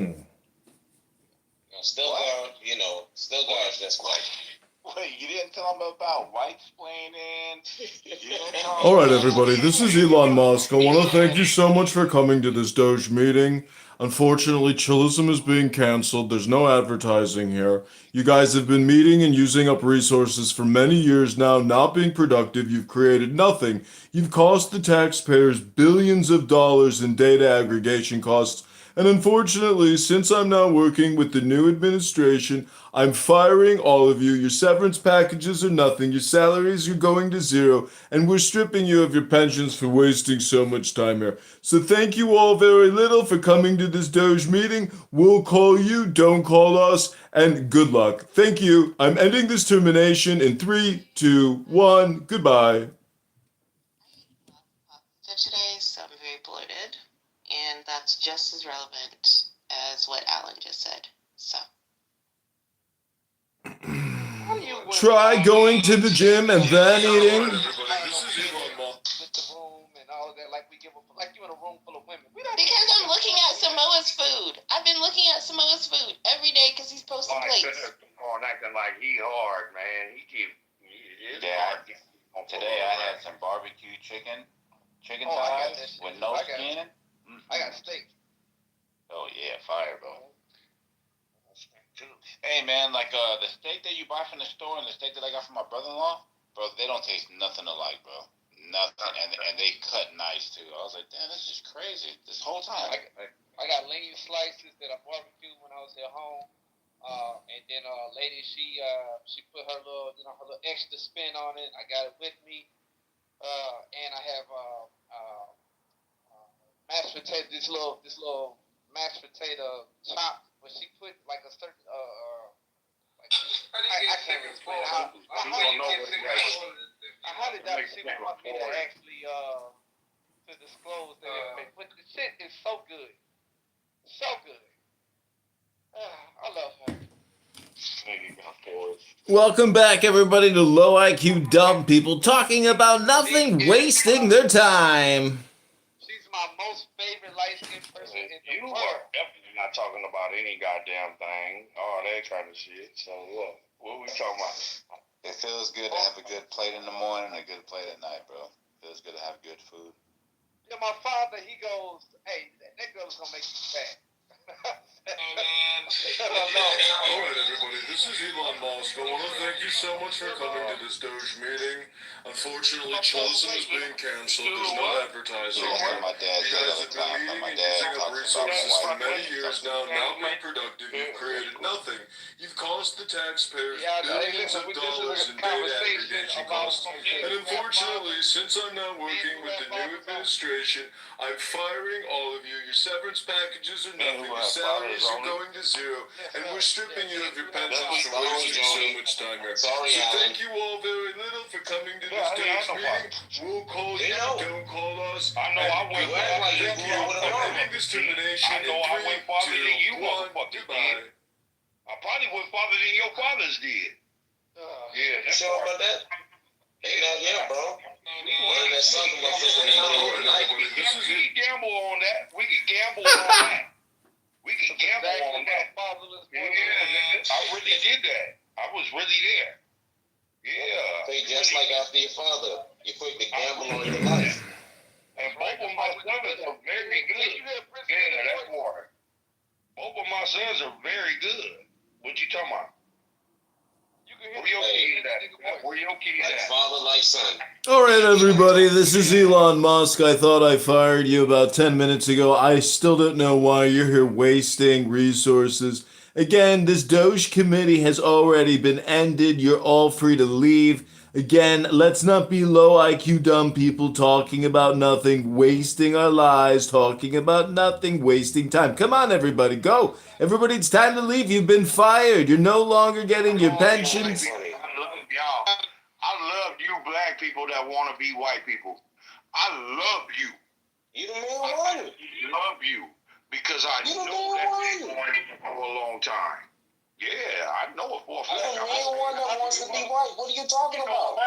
it? Stilgar is just white. Wait, you didn't tell him about white splaining. All right, everybody, this is Elon Musk. I want to thank you so much for coming to this Doge meeting. Unfortunately, Chillism is being canceled. There's no advertising here. You guys have been meeting and using up resources for many years now, not being productive. You've created nothing. You've cost the taxpayers billions of dollars in data aggregation costs. And unfortunately, since I'm now working with the new administration, I'm firing all of you. Your severance packages are nothing. Your salaries are going to zero. And we're stripping you of your pensions for wasting so much time here. So thank you all very little for coming to this Doge meeting. We'll call you, don't call us, and good luck. Thank you. I'm ending this termination in 3, 2, 1. Goodbye. So today, so I'm very bloated, and that's just as relevant as what Alan just said. So. Try going to the gym and then eating. Because I'm looking at Samoa's food. I've been looking at Samoa's food every day because he's posting plates. On acting like he hard, man. Today I had some barbecue chicken thighs with no skin. I got steak. Oh yeah, fire, bro. Hey man, like the steak that you buy from the store and the steak that I got from my brother-in-law, bro, they don't taste nothing alike, bro. Nothing, and they cut nice too. I was like, damn, this is crazy. This whole time. I got lean slices that I barbecued when I was at home. And then lady, she put her little extra spin on it. I got it with me. And I have mashed potato, this little mashed potato chop, but she put like a certain I can't explain how did that she want me to actually to disclose that information. But the shit is so good. So good. I love her. Welcome back, everybody, to Low IQ Dumb People talking about nothing, wasting their time. She's my most favorite light-skinned person in the world. You are definitely not talking about any goddamn thing. Oh, they kind of shit. So what we talking about? It feels good to have a good plate in the morning and a good plate at night, bro. It feels good to have good food. Yeah, my father, he goes, hey, that girl's gonna make you fat. All right, everybody, this is Elon Musk. I want to thank you so much for coming to this Doge meeting. Unfortunately, Chillism is being canceled. There's no advertising. My dad You guys have been meeting and using up resources for many years now, not being productive. You've created nothing. You've cost the taxpayers billions of dollars in data aggregation costs. And unfortunately, since I'm now working with the new administration, I'm firing all of you. Your severance packages are nothing. Your salaries are going to zero. And we're stripping you of your pensions for wasting so much time here. So thank you all very little for coming to this Doge meeting. We'll call you, don't call us. I know I went farther than you. I'm ending this termination in 3, 2, 1. Goodbye. I probably went farther than your fathers did. Yeah, You sure about that? Hey, now, yeah, bro. Well, there's something about this in the middle of the night. We can gamble on that. We can gamble on that. We can gamble on that. Yeah, I really did that. I was really there. Yeah. Say just like after your father, you quick to gamble on your life. And both of my sons are very good. Yeah, that's water. Both of my sons are very good. What you talking about? Where your kid at? Where your kid at? Father like son. All right, everybody, this is Elon Musk. I thought I fired you about 10 minutes ago. I still don't know why you're here wasting resources. Again, this Doge committee has already been ended. You're all free to leave. Again, let's not be low IQ dumb people talking about nothing, wasting our lives, talking about nothing, wasting time. Come on, everybody, go. Everybody, it's time to leave. You've been fired. You're no longer getting your pensions. I love you black people that want to be white people. I love you. You the main one. I love you because I know that been going for a long time. Yeah, I know it for a fact. I'm the main one that wants to be white. What are you talking about?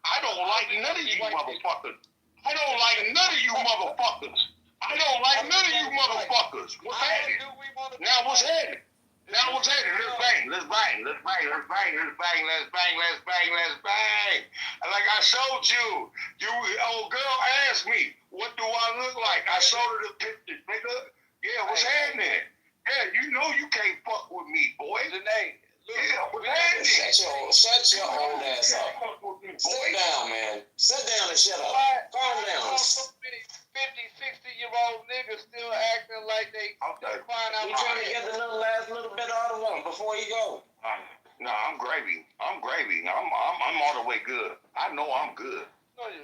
I don't like none of you motherfuckers. I don't like none of you motherfuckers. I don't like none of you motherfuckers. What's happening? Now what's happening? Now what's happening? Let's bang, let's bang, let's bang, let's bang, let's bang, let's bang, let's bang, let's bang. Like I showed you, old girl asked me, what do I look like? I showed her the pictures, nigga. Yeah, what's happening? Yeah, you know you can't fuck with me, boy. Janae. Yeah, what's happening? Shut your old ass up. Sit down, man. Sit down and shut up. Calm down. 50, 60-year-old niggas still acting like they crying out. You trying to get the last little bit out of them before you go? No, I'm gravy. I'm gravy. I'm all the way good. I know I'm good.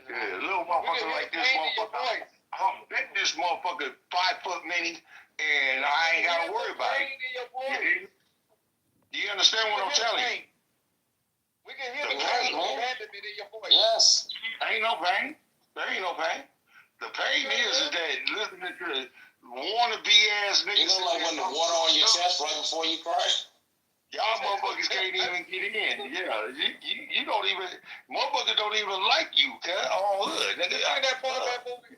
Yeah, little motherfucker like this motherfucker. I'm bet this motherfucker 5 foot mini, and I ain't gotta worry about it. You understand what I'm telling you? We can hear the pain in your voice. Yes. Ain't no pain. There ain't no pain. The pain is that listening to wannabe ass niggas. You know, like when the water on your chest right before you cry? Y'all motherfuckers can't even get in. Yeah, you don't even, motherfuckers don't even like you, cuz. All hood. Nigga, I that part of that movie.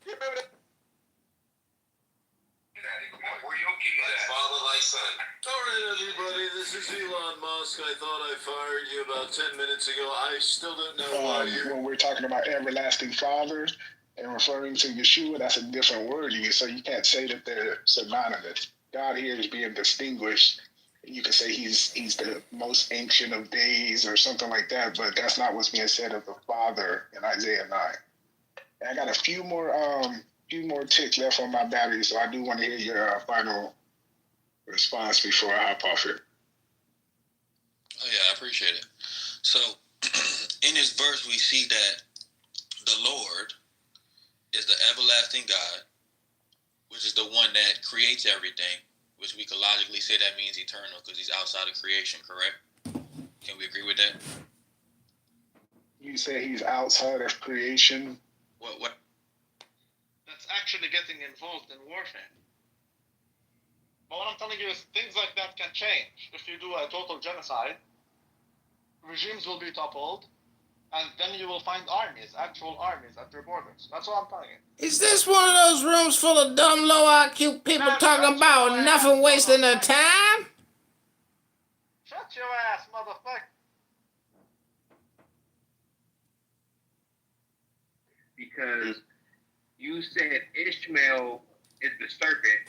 You remember that? Where your kids at? Father like son. All right, everybody, this is Elon Musk. I thought I fired you about 10 minutes ago. I still don't know why you're... When we're talking about everlasting Father and referring to Yeshua, that's a different word. So you can't say that they're synonymous. God here is being distinguished. You can say he's the most ancient of days or something like that, but that's not what's being said of the Father in Isaiah 9. And I got a few more ticks left on my battery, so I do want to hear your final response before I hop off here. Oh yeah, I appreciate it. So in this verse we see that the Lord is the everlasting God, which is the one that creates everything, which we could logically say that means eternal because he's outside of creation, correct? Can we agree with that? You say he's outside of creation? What? That's actually getting involved in warfare. But what I'm telling you is things like that can change. If you do a total genocide, regimes will be toppled, and then you will find armies, actual armies at your borders. That's what I'm telling you. Is this one of those rooms full of dumb, low IQ people talking about nothing wasting their time? Shut your ass, motherfucker. Because you said Ishmael is the serpent.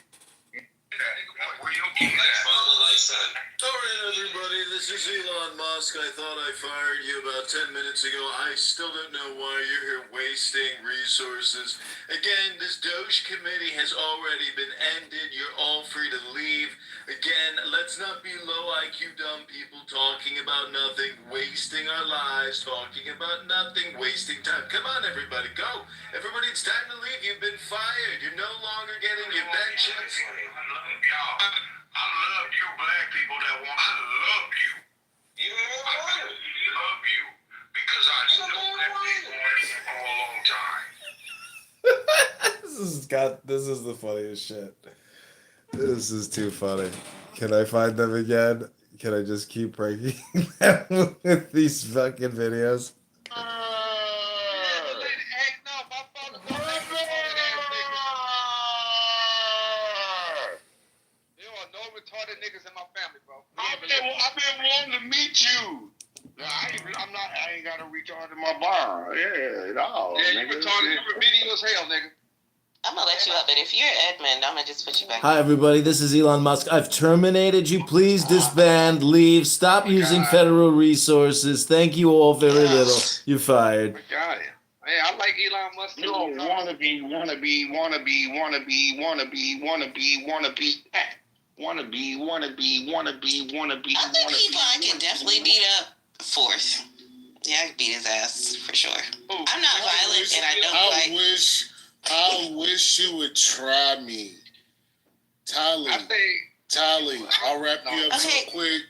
Where your kids at? Father like son. All right, everybody, this is Elon Musk. I thought I fired you about 10 minutes ago. I still don't know why you're here wasting resources. Again, this Doge committee has already been ended. You're all free to leave. Again, let's not be low IQ dumb people talking about nothing, wasting our lives, talking about nothing, wasting time. Come on, everybody, go. Everybody, it's time to leave. You've been fired. You're no longer getting your pensions. I love you black people that want. I love you. I love you because I know that people for a long time. This is the funniest shit. This is too funny. Can I find them again? Can I just keep breaking them with these fucking videos? I've been wanting to meet you. I ain't got to retard in my bar. Yeah, no. Yeah, you retarded. You remedial as hell, nigga. I'm gonna let you up, but if you're Edmund, I'm gonna just put you back. Hi, everybody. This is Elon Musk. I've terminated you. Please disband, leave, stop using federal resources. Thank you all very little. You're fired. Got it. Hey, I like Elon Musk. You don't wanna be. I think I can definitely beat up Fourth. Yeah, I can beat his ass for sure. I'm not violent and I don't fight. I wish you would try me. Tally, I'll wrap you up so quick.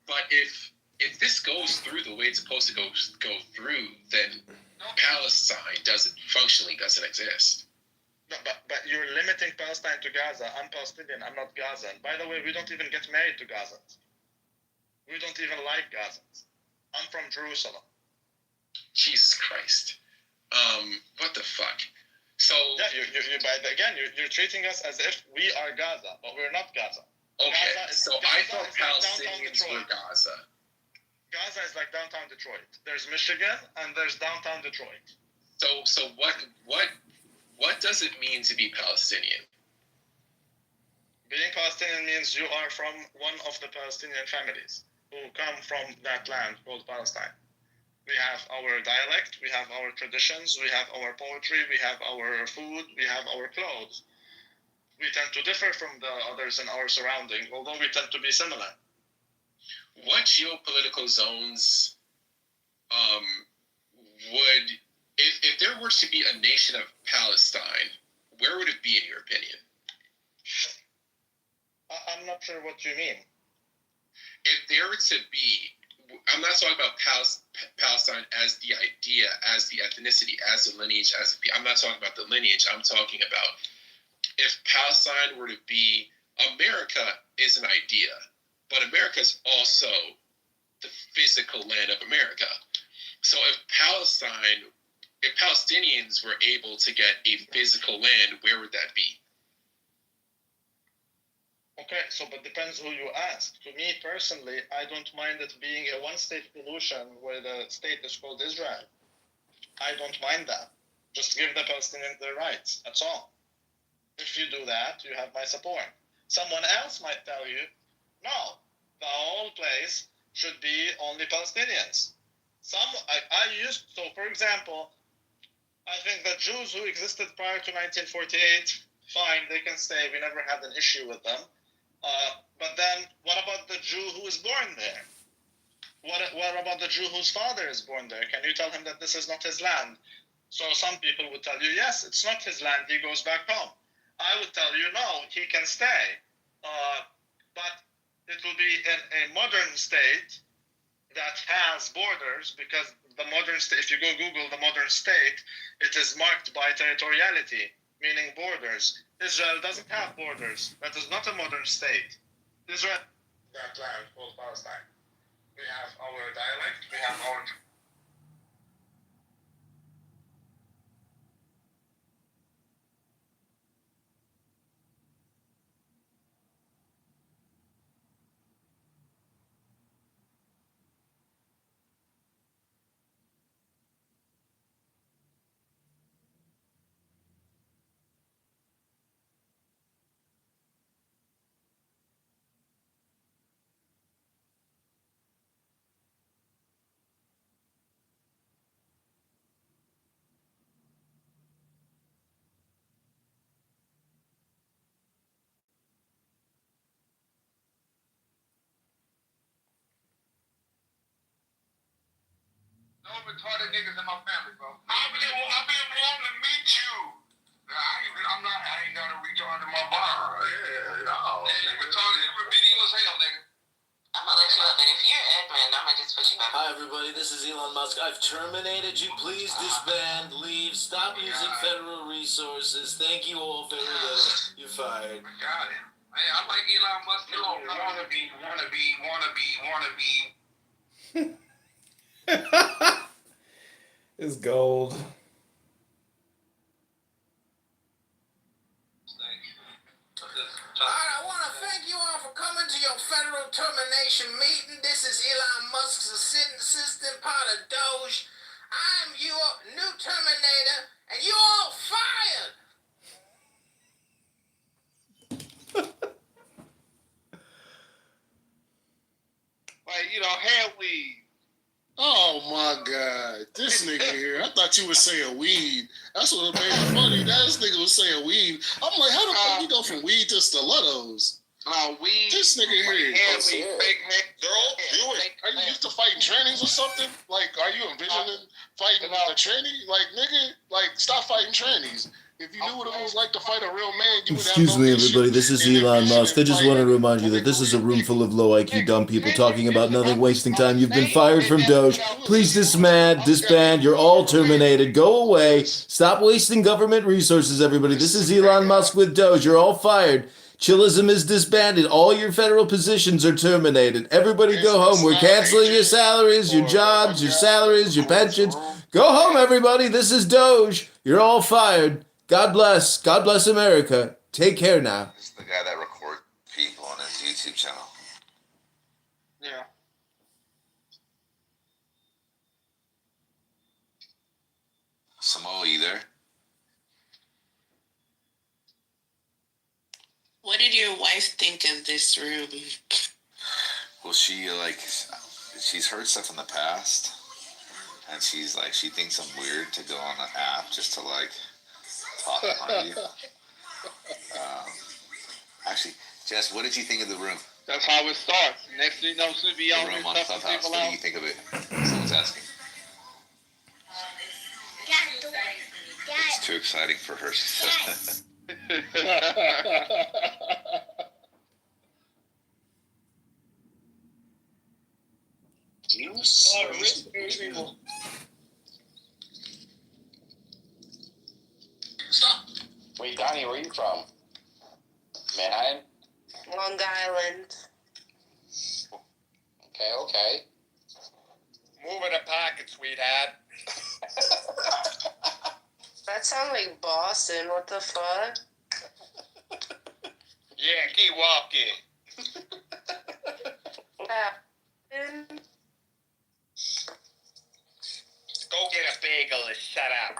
But if this goes through the way it's supposed to go through, then Palestine doesn't exist. No, but you're limiting Palestine to Gaza. I'm Palestinian. I'm not Gazan. By the way, we don't even get married to Gazans. We don't even like Gazans. I'm from Jerusalem. Jesus Christ. What the fuck? So yeah, you're treating us as if we are Gaza, but we're not Gaza. Okay, Gaza I thought Palestinians were Gaza. Gaza is like downtown Detroit. There's Michigan and there's downtown Detroit. So what does it mean to be Palestinian? Being Palestinian means you are from one of the Palestinian families who come from that land called Palestine. We have our dialect, we have our traditions, we have our poetry, we have our food, we have our clothes. We tend to differ from the others in our surrounding, although we tend to be similar. What geopolitical zones would, if there were to be a nation of Palestine, where would it be in your opinion? I'm not sure what you mean. If there were to be, I'm not talking about Palestine as the idea, as the ethnicity, as the lineage, I'm not talking about the lineage. I'm talking about if Palestine were to be, America is an idea, but America is also the physical land of America. So if Palestinians were able to get a physical land, where would that be? Okay, so but depends who you ask. To me personally, I don't mind it being a one-state solution where the state is called Israel. I don't mind that. Just give the Palestinians their rights. That's all. If you do that, you have my support. Someone else might tell you, no, the whole place should be only Palestinians. So for example, I think the Jews who existed prior to 1948, fine, they can stay. We never had an issue with them. But then, what about the Jew who is born there? What about the Jew whose father is born there? Can you tell him that this is not his land? So some people would tell you, yes, it's not his land. He goes back home. I would tell you, no, he can stay. But it will be a modern state that has borders, because the modern state, if you go Google the modern state, it is marked by territoriality, meaning borders. Israel doesn't have borders. That is not a modern state. Israel, that land called Palestine. We have our dialect, we have our... No retarded niggas in my family, bro. I've been wanting to meet you. I ain't got a retard in my bar. Yeah, no. You retarded, you remedial as hell, nigga. I'm gonna let you up, and if you're Edmund, I'm gonna just put you back. Hi, everybody. This is Elon Musk. I've terminated you. Please disband, leave, stop using federal resources. Thank you all very much. You're fired. Got it. Hey, I like Elon Musk. Wannabe. It's gold. Alright, I want to thank you all for coming to your federal termination meeting. This is Elon Musk's assistant, part of Doge. I'm your new Terminator, and you're all fired! Like, hair weed. Oh my God, this nigga here. I thought you were saying weed. That's what made it funny. This nigga was saying weed. I'm like, how the fuck you go from weed to stilettos? No, we. This nigga here. Fake hair. They're all Jewish. Are you used to fighting trannies or something? Like, are you envisioning fighting a tranny? Like, nigga, like, stop fighting trannies. If you knew what it was like to fight a real man, you would Excuse have no me, issue everybody. This is in Elon envisioning Musk. I just want to remind you that this is a room full of low IQ dumb people talking about nothing, wasting time. You've been fired from Doge. Please disband. You're all terminated. Go away. Stop wasting government resources, everybody. This is Elon Musk with Doge. You're all fired. Chillism is disbanded. All your federal positions are terminated. Everybody go home. We're canceling your salaries, your jobs, your salaries, your pensions. Go home, everybody. This is Doge. You're all fired. God bless. God bless America. Take care now. This is the guy that records people on his YouTube channel. Yeah. Samoa, you there? What did your wife think of this room? Well, she's heard stuff in the past, and she's like, she thinks I'm weird to go on the app just to like talk on you. Actually, Jess, what did you think of the room? That's how it starts. Next thing you know, she'll be on The there room on stuffing Clubhouse. people What do out. you think of it? Someone's asking. It's too exciting for her. She said. Wait, Donnie, where are you from? Manhattan? Long Island. Okay. Moving a packet, sweetheart. That sounds like Boston. What the fuck? Yeah, keep walking. Go get a bagel and shut up.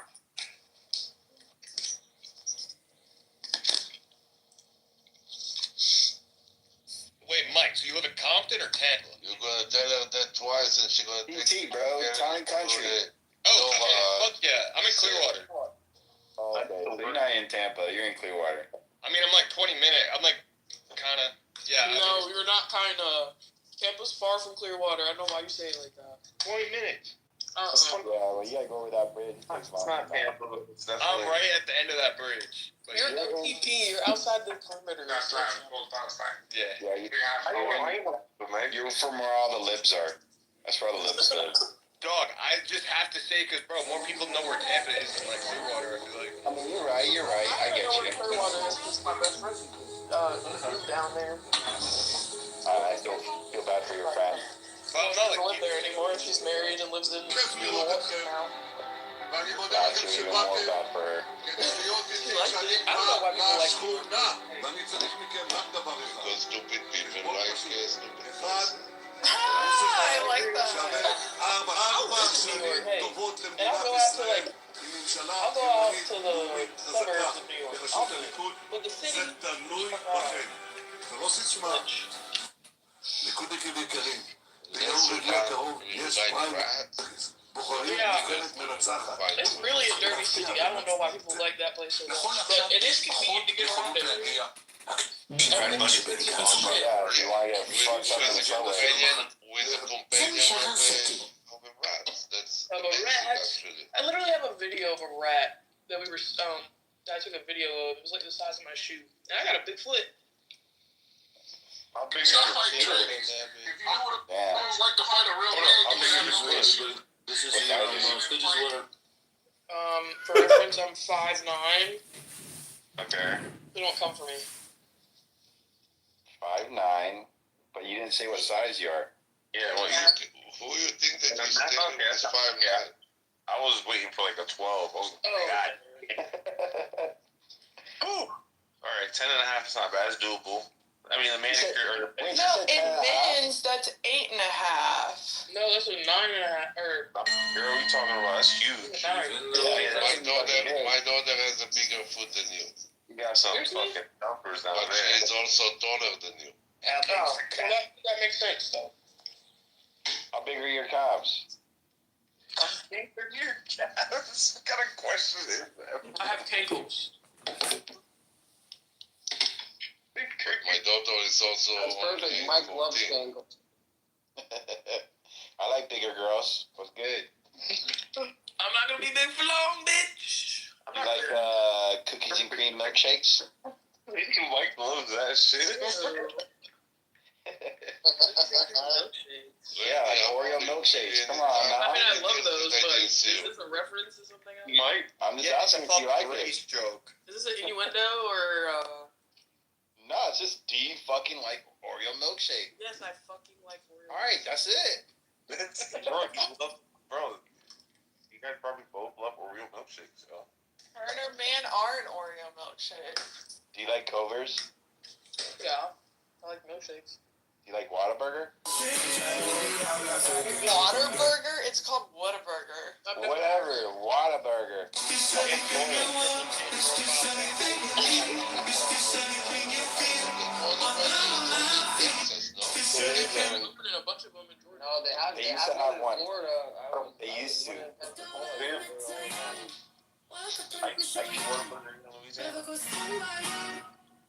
Wait, Mike, so you live in Compton or Tampa? You're gonna tell her that twice, and she's gonna BT, bro. Town and country. Oh, fuck yeah. I'm in Clearwater. Oh, okay. So you're not in Tampa. You're in Clearwater. I mean, I'm like 20 minutes. I'm like, kind of, yeah. No, you're not kind of. Tampa's far from Clearwater. I don't know why you say it like that. 20 minutes. Yeah, well, you gotta go over that bridge. It's not Tampa. I'm right at the end of that bridge. Like, You're MTP. You're outside the perimeter. That's right. Yeah. You're from where all the libs are. That's where all the libs live. Dog, I just have to say, because, bro, more people know where Tampa is than, like, Clearwater, I feel like. I mean, you're right. I get you. Clearwater is just my best friend. He's down there. I don't feel bad for your friend. Well, no, She doesn't live there anymore. She's married and lives in New York now. That's even more bad for her. She likes it. I don't know why people like it. Because stupid people like stupid. I like that. I'll live in New York, hey. And I'll go out to the suburbs of New York. I'll do it. But the city, ליכודניקים יקרים, ביום רביעי הקרוב יש פריימריז. בוחרים נבחרת מנצחת. it's really a dirty city. I don't know why people like that place so much. But it is convenient to get around there. Yeah, you want to get fucked up in the subway. With a companion of a rat. That's Of a rat? I literally have a video of a rat that we were that I took a video of. It was like the size of my shoe. And I got a big foot. How big is your foot? If you know what it feels like to fight a real man, you can have this. This is Elon Musk. I just want to. For reference, I'm 5'9". Okay. They don't come for me. 5'9", but you didn't say what size you are. Yeah, well, who you think that you're stealing this 5'9"? I was waiting for like a 12. Oh, God. Alright, 10.5 is not bad. It's doable. I mean, the manicure. No, in men's, that's 8.5. No, that's a 9.5. Girl, we talking about? That's huge. My daughter has a bigger foot than you. You got some fucking numbers down but there. she's also taller than you. Oh, well, that makes sense, though. How big are your calves? How big are your calves? What kind of question is that? I have cankles. Big My daughter is also That's on perfect. the Mike loves 14. Tangle. I like bigger girls. What's good? I'm not gonna be big for long, bitch. You like cookies and cream milkshakes? Mike loves that shit. Yeah, like Oreo milkshakes. Come on now. I mean, I love those, but is this a reference to something else? Mike, I'm just asking if you like it. joke. Is this an innuendo or? No, it's just do you fucking like Oreo milkshake? Yes, I fucking like Oreo. All right, that's it. Bro, you guys probably both love Oreo milkshakes, yo. Her and her man are an Oreo milkshake. Do you like Covers? Yeah, I like milkshakes. Do you like Whataburger? Whataburger? It's called Whataburger. Whatever, Whataburger. Opening a bunch of them in Georgia. No, they have. They used to have one. Florida. They used to.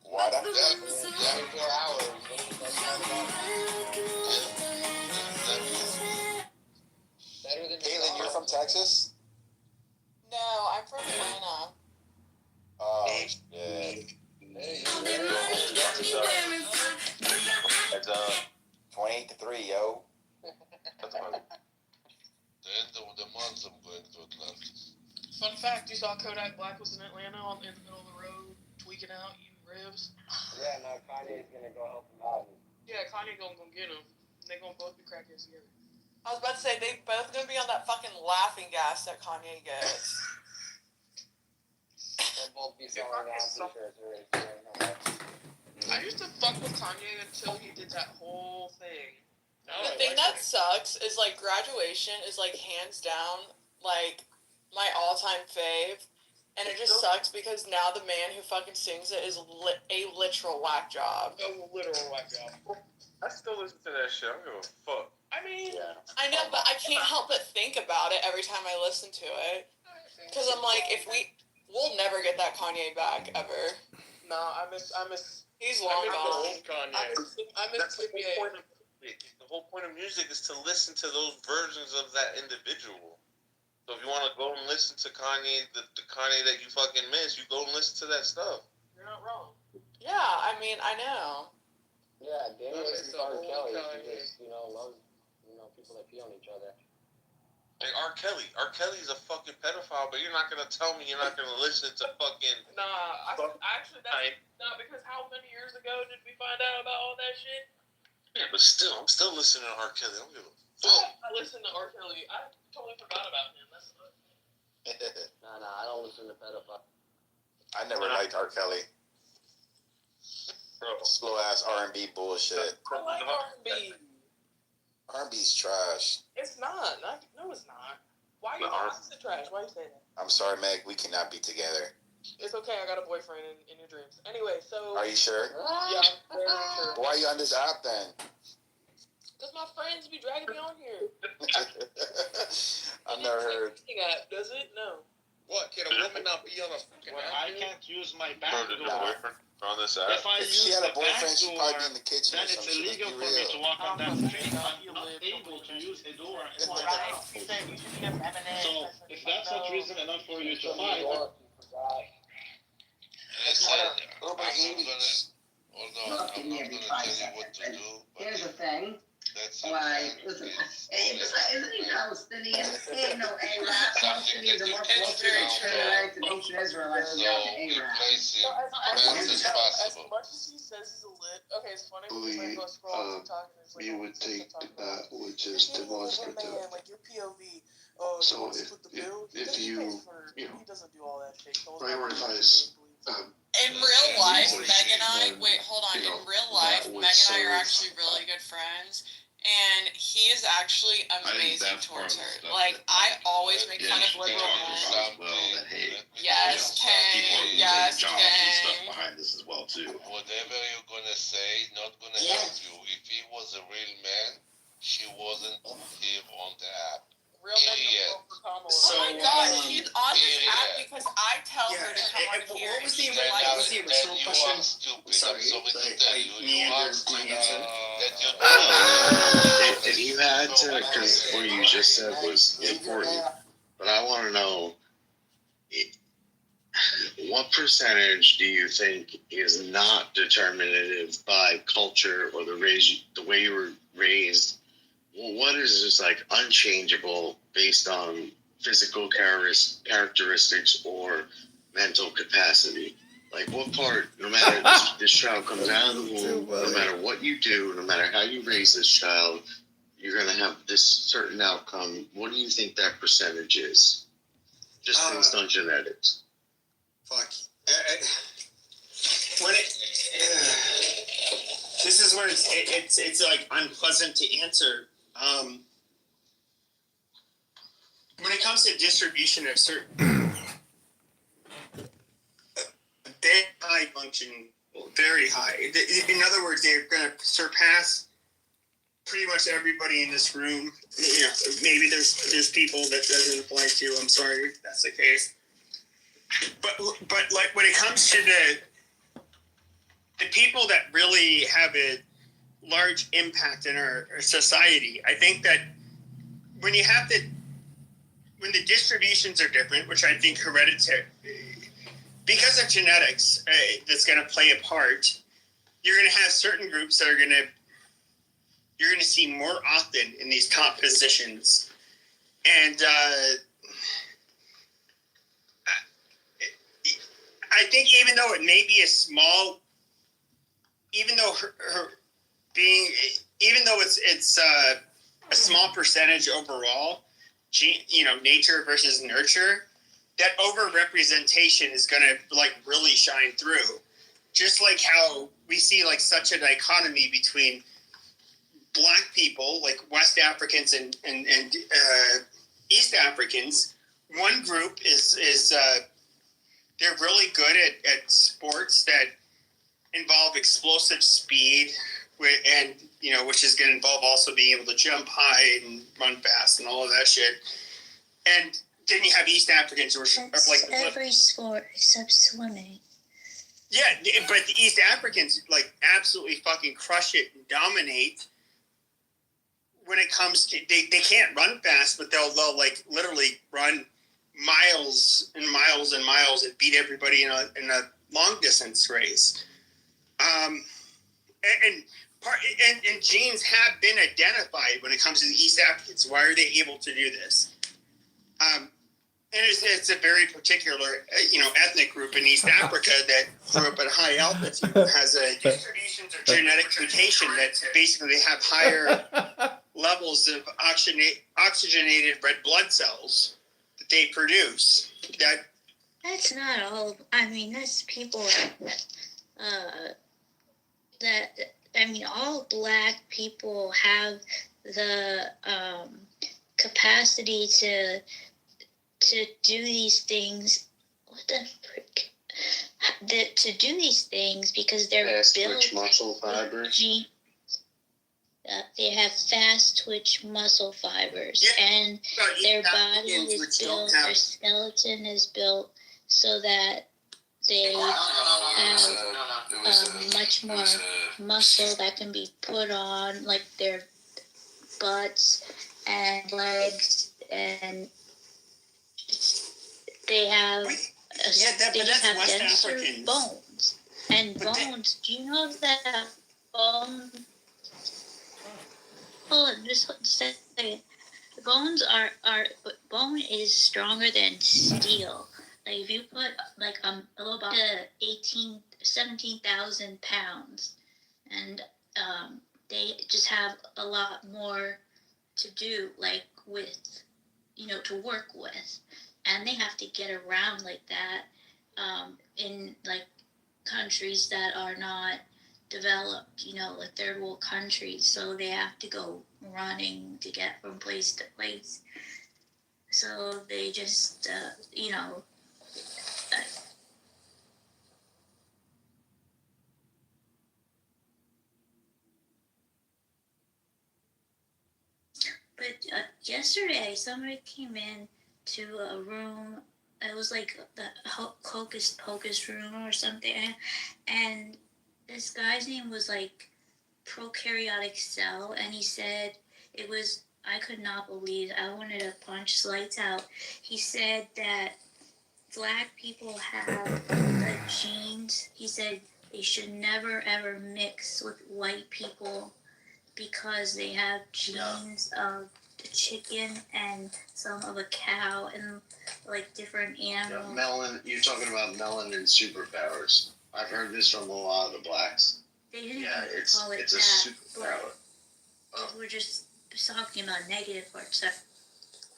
Whata? 24 hours. Better than Caitlin, you're from Texas? No, I'm from Atlanta. Oh, shit. It's 28-3, yo. The end of the month, I'm going to Atlanta. Fun fact: you saw Kodak Black was in Atlanta in the middle of the road, tweaking out, eating ribs. Yeah, no, Kanye's gonna go help him out. Yeah, Kanye gonna go get him. They gonna both be crackheads together. I was about to say, they both gonna be on that fucking laughing gas that Kanye gets. They'll both be selling out t-shirts already. I used to fuck with Kanye until he did that whole thing. The thing that sucks is, like, Graduation is, like, hands down, like, my all-time fave. And it just sucks because now the man who fucking sings it is a literal whack job. A literal whack job. I still listen to that shit. I don't give a fuck. I mean, I know, but I can't help but think about it every time I listen to it. Because I'm like, we'll never get that Kanye back, ever. No, I miss. He's long gone. I miss That's the whole point of music. The whole point of music is to listen to those versions of that individual. So if you want to go and listen to Kanye, the Kanye that you fucking miss, you go and listen to that stuff. You're not wrong. Yeah, I mean, I know. Yeah, Danny It's Waits the and R. whole Kelly. Kanye. He just, loves, people that pee on each other. Like R. Kelly's a fucking pedophile, but you're not gonna tell me you're not gonna listen to fucking. Nah, actually, because how many years ago did we find out about all that shit? Yeah, but still, I'm still listening to R. Kelly. I don't give a fuck. I listened to R. Kelly. I totally forgot about him. That's Nah, I don't listen to pedophile. I never liked R. Kelly. Slow ass R&B bullshit. I like R&B. R&B's trash. It's not. No, it's not. Why you is it trash? Why you say that? I'm sorry, Meg. We cannot be together. It's okay. I got a boyfriend in your dreams. Anyway, so. Are you sure? Yeah, I'm very sure. Why are you on this app then? Because my friends be dragging me on here. I've never heard. App, does it? No. What? Can a woman not be on a fucking I can't use my Bro, did your backdoor. boyfriend on this app? If I If use she had a the boyfriend, she'd backdoor, probably be in the kitchen then or it's something. illegal for me to walk on that street. I'm not able to use the door in my house. So if that's not reason enough for you to fight, Listen, I'm not gonna tell you what to do, but Here's the thing. that's Like, listen, isn't he Palestinian? He ain't no Arab. something that Palestinians are you much can more Israelites and ancient Israelites So than the we Arabs. place him As best as possible. much as he says he's a lit. Okay, it's funny. Believe, you would take that which is demonstrative. Like your POV. Oh, So you split the bill. if you he doesn't do all that shit. prioritize In real life, Meg and I, wait, hold on. In real life, Meg and I are actually really good friends. And he is actually amazing towards her. Like, I always make fun of liberal men. Yes, Ken. Yes, Ken. behind this as well too. Whatever you're gonna say, not gonna help you. If he was a real man, she wasn't here on the app. real men Idiot. don't vote for Kamala. Oh my god, she's on this yeah. app because I tell her to come on here. What was the Then what now was the then original you question? are stupid. Sorry, I'm sorry to I tell you. You are meandered my stupid. answer. That you're If you had to, because what you just said was important, but I want to know what percentage do you think is not determinative by culture or the way you were raised? What is just like unchangeable based on physical characteristics or mental capacity? Like what part, no matter this child comes out of the womb, no matter what you do, no matter how you raise this child, you're going to have this certain outcome. What do you think that percentage is? Just based on genetics. Fuck. When this is where it's like unpleasant to answer. When it comes to distribution of certain, they high function, very high. In other words, they're going to surpass pretty much everybody in this room. You know, maybe there's people that doesn't apply to. I'm sorry if that's the case. But like when it comes to the people that really have a large impact in our society, I think that when the distributions are different, which I think hereditary, because of genetics, that's going to play a part. You're going to have certain groups that you're going to see more often in these top positions, and I think even though it may be a small, even though it's a small percentage overall, nature versus nurture, that overrepresentation is going to like really shine through. Just like how we see like such a dichotomy between Black people, like West Africans and East Africans. One group is they're really good at sports that involve explosive speed, and which is going to involve also being able to jump high and run fast and all of that shit. And then you have East Africans who are like every sport except swimming. Yeah, but the East Africans like absolutely fucking crush it and dominate. When it comes to they can't run fast, but they'll like literally run miles and miles and miles and beat everybody in a long distance race. And genes have been identified when it comes to the East Africans. Why are they able to do this? And it's a very particular, ethnic group in East Africa that grew up at high altitude, has a distributions or genetic mutation that basically they have higher levels of oxygenated red blood cells that they produce. That's not all. I mean, that's people all Black people have the capacity to do these things. What the frick? To do these things because they're built muscle fibers. They have fast twitch muscle fibers, and their body is built. Their skeleton is built so that they have much more muscle that can be put on, like their butts and legs, and they have denser bones. And bones. Do you know that bone? Hold on, just a second. Bones bone is stronger than steel. Like if you put like a little body to 17,000 pounds, and they just have a lot more to do, like with, to work with, and they have to get around like that in like countries that are not developed, like third world countries, so they have to go running to get from place to place. So they just, but yesterday somebody came in to a room. It was like the Hocus Pocus room or something, and this guy's name was like Prokaryotic Cell, and he said it was. I could not believe. I wanted to punch his lights out. He said that black people have the genes. He said they should never ever mix with white people because they have genes of the chicken and some of a cow and like different animals. You're talking about melanin superpowers. I've heard this from a lot of the blacks. They didn't it's call it a that, superpower. but we're just talking about negative parts.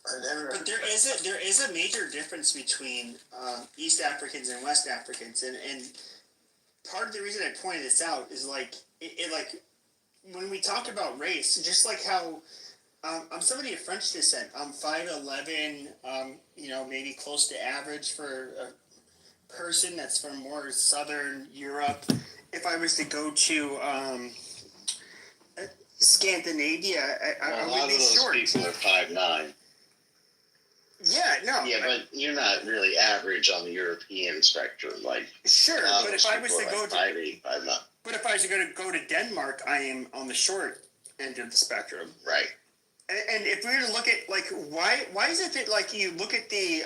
But there is a major difference between East Africans and West Africans, and part of the reason I pointed this out is like it like when we talk about race, just like how I'm somebody of French descent. I'm 5'11", maybe close to average for a person that's from more southern Europe. If I was to go to Scandinavia, I a would lot of be those short. people are 5'9". Yeah, no. Yeah, but you're not really average on the European spectrum. Like Sure, but if I was to go to 5'8", 5'9". But if I was going to go to Denmark, I am on the short end of the spectrum. Right. And if we were to look at like why is it that like you look at the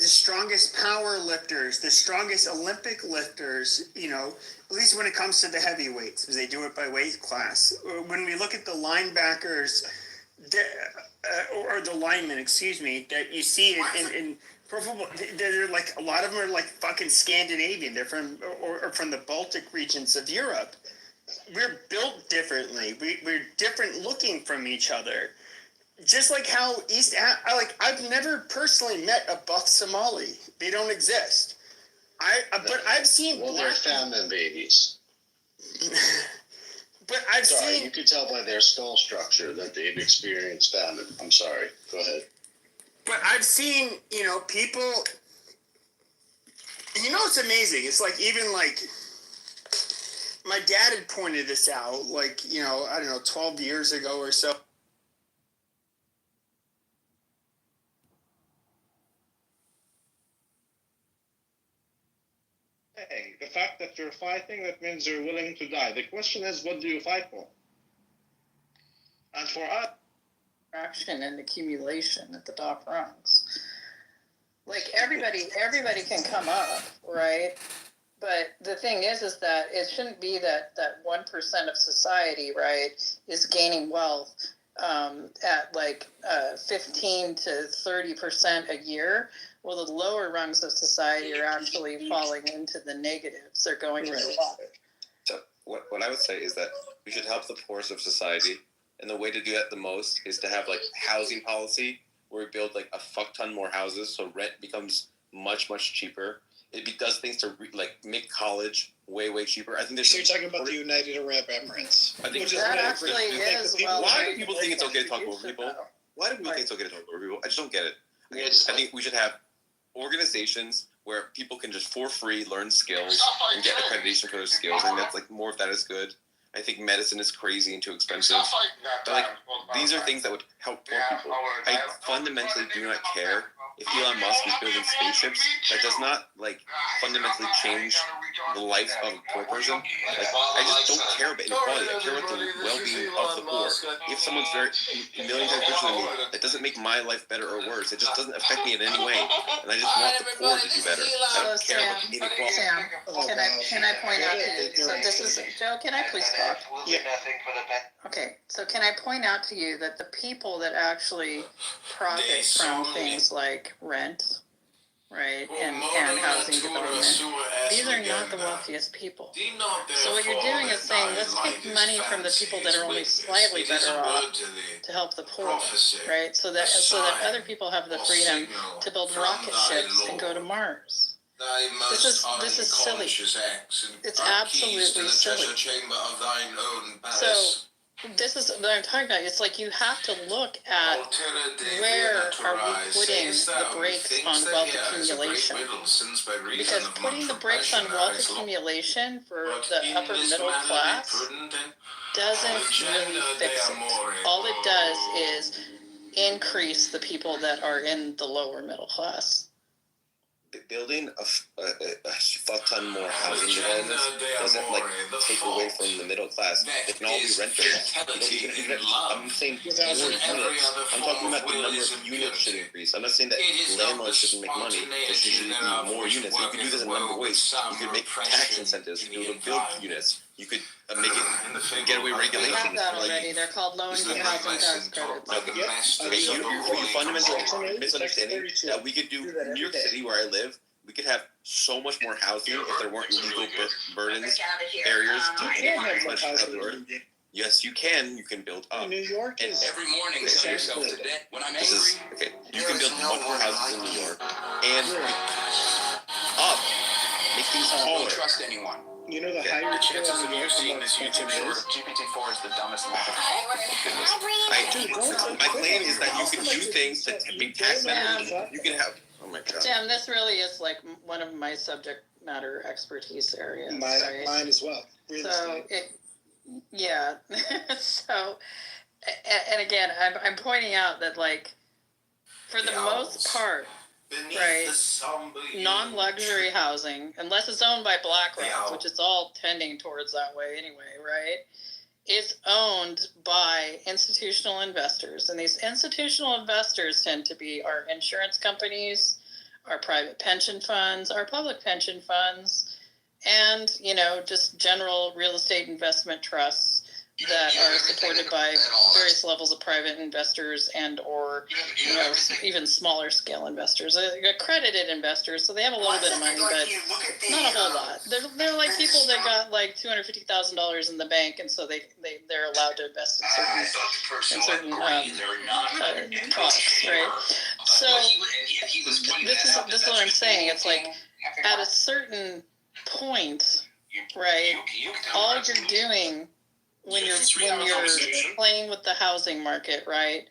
strongest power lifters, the strongest Olympic lifters, at least when it comes to the heavyweights, because they do it by weight class. When we look at the linebackers, or the linemen, excuse me, that you see in pro football, they're like a lot of them are like fucking Scandinavian. They're from or from the Baltic regions of Europe. We're built differently. We're different looking from each other. Just like how I've never personally met a buff Somali. They don't exist. But I've seen. Well, they're famine babies. But I've seen. You could tell by their skull structure that they've experienced famine. I'm sorry. Go ahead. But I've seen, people. It's amazing. It's like even like. My dad had pointed this out, like, 12 years ago or so. The fact that you're fighting, that means you're willing to die. The question is, what do you fight for? And for us, action and accumulation at the top rungs. Like everybody can come up, right? But the thing is that it shouldn't be that 1% of society, right, is gaining wealth at like 15 to 30% a year. Well, the lower rungs of society are actually falling into the negatives. They're going to the water. So what I would say is that we should help the poorest of society, and the way to do that the most is to have like housing policy where we build like a fuck ton more houses, so rent becomes much cheaper. It does things to make college way cheaper. I think there's. So you're talking about the United Arab Emirates. I think that actually is. Why do people think it's okay to talk over people? Why do people think it's okay to talk over people? I just don't get it. I think we should have organizations where people can just for free learn skills and get accreditation for their skills. I think that's like more of that is good. I think medicine is crazy and too expensive. But these are things that would help poor people. I fundamentally do not care if Elon Musk is building spaceships. That does not fundamentally change the life of a poor person. I just don't care about inequality. I care about the well-being of the poor. If someone's a million times richer than me, that doesn't make my life better or worse. It just doesn't affect me in any way. And I just want the poor to do better. I don't care about the inequality. Sam, can I point out to you? So this is Joe. Can I please talk? Yeah. Okay, so can I point out to you that the people that actually profit from things like rent, right, and housing development, these are not the wealthiest people. So what you're doing is saying, let's take money from the people that are only slightly better off to help the poor, right? So that other people have the freedom to build rocket ships and go to Mars. This is silly. It's absolutely silly. So this is what I'm talking about. It's like you have to look at where are we putting the brakes on wealth accumulation. Because putting the brakes on wealth accumulation for the upper middle class doesn't really fix it. All it does is increase the people that are in the lower middle class. Building a fuck ton more housing developments doesn't like take away from the middle class. They can all be renters. I'm saying more units. I'm talking about the number of units should increase. I'm not saying that landlords shouldn't make money. There should be more units. You could do this in a number of ways. You could make tax incentives to build units. You could make it get away regulations. We have that already. They're called low income housing tax credits. You're fundamentally misunderstanding that we could do New York City, where I live. We could have so much more housing if there weren't legal burdens, barriers to much outdoor. Yes, you can. You can build up. New York is every morning. Tell yourself today when I'm angry. Okay, you can build much more houses in New York and up. Make things taller. Don't trust anyone. You know the higher chances of you seeing this YouTube short of GPT-4 is the dumbest one. My claim is that you can do things to make tax benefits. You can have. Oh my God. Tim, this really is like one of my subject matter expertise areas. Mine as well. Real estate. Yeah. So, and again, I'm pointing out that like, for the most part, right, non-luxury housing, unless it's owned by BlackRock, which it's all tending towards that way anyway, right, is owned by institutional investors. And these institutional investors tend to be our insurance companies, our private pension funds, our public pension funds, and, you know, just general real estate investment trusts that are supported by various levels of private investors and or, you know, even smaller scale investors, accredited investors. So they have a little bit of money, but not a whole lot. They're like people that got like $250,000 in the bank, and so they're allowed to invest in certain products, right? So this is what I'm saying. It's like at a certain point, right, all you're doing when you're playing with the housing market, right,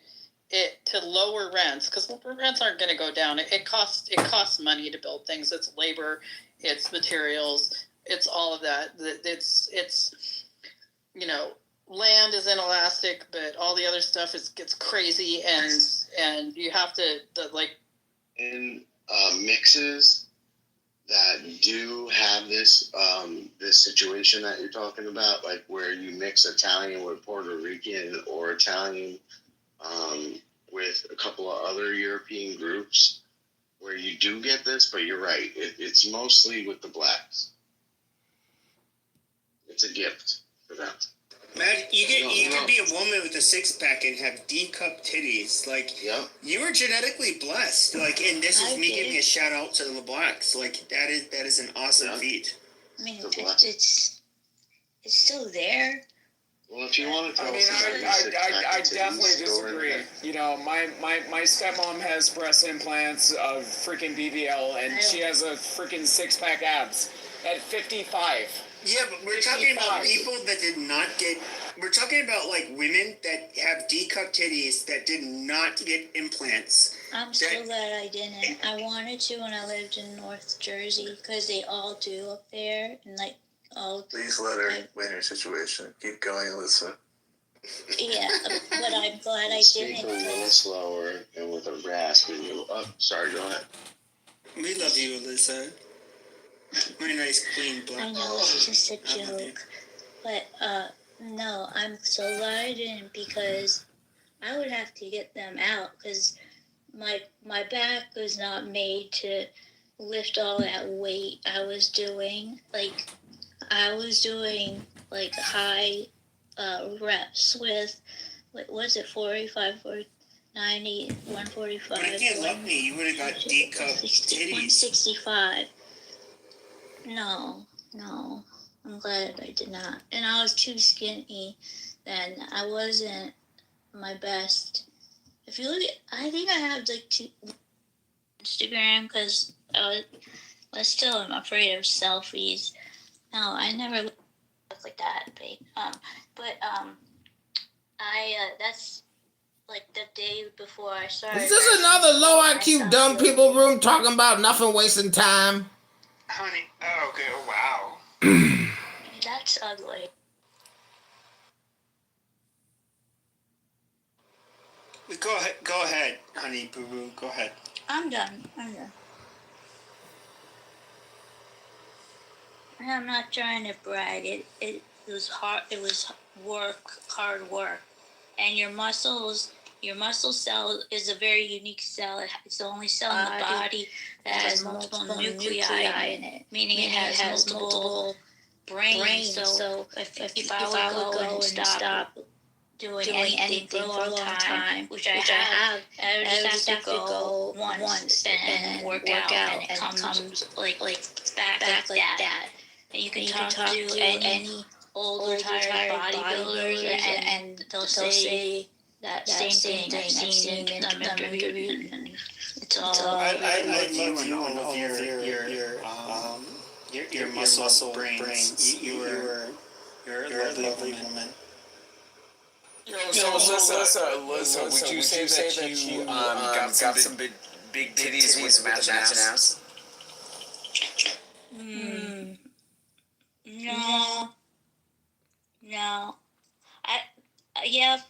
to lower rents, because rents aren't going to go down. It costs money to build things. It's labor, it's materials, it's all of that. It's you know, land is inelastic, but all the other stuff gets crazy, and you have to like in mixes that do have this situation that you're talking about, like where you mix Italian with Puerto Rican or Italian with a couple of other European groups, where you do get this, but you're right, it's mostly with the blacks. It's a gift for them. Man, you could be a woman with a six-pack and have D-cup titties. Like, you were genetically blessed. Like, and this is me giving a shout out to the blacks. Like, that is an awesome feat. I mean, it's still there. Well, if you want to tell I definitely disagree. You know, my stepmom has breast implants of freaking BBL, and she has a freaking six-pack abs at 55. Yeah, but we're talking about people that did not get. We're talking about like women that have D-cup titties that did not get implants. I'm so glad I didn't. I wanted to when I lived in North Jersey, because they all do up there, and like all. Please let her win her situation. Keep going, Alyssa. Yeah, but I'm glad I Speak didn't. a little slower and with a rasp in you. Oh, sorry, go ahead. We love you, Alyssa. My nice clean black. I know it's just a joke, but no, I'm so glad I didn't, because I would have to get them out, because my back was not made to lift all that weight I was doing. Like I was doing like high reps with what was it, 45 or 90, 145. But if you loved me, you would have got D-cup titties. 165. No, I'm glad I did not. And I was too skinny then. I wasn't my best. If you look at, I think I have like two Instagram, because I was still afraid of selfies. No, I never looked like that, babe. That's like the day before I started. Is this another low IQ dumb people room talking about nothing wasting time? Honey, oh, okay, oh, wow. That's ugly. Go ahead, honey boo boo. Go ahead. I'm done. I'm not trying to brag. It was hard. It was hard work, and your muscle cell is a very unique cell. It's the only cell in the body that has multiple nuclei in it, meaning it has multiple brains. So if I would go and stop doing anything for a long time, which I have, I would just have to go once and work out and come like back like that. And you can talk to any old retired bodybuilders and they'll say that same thing. I've seen them interviewed, and it's all. I love you and all your muscle brains. You're a lovely woman. So, Alyssa, would you say that you got some big titties with matching ass? No.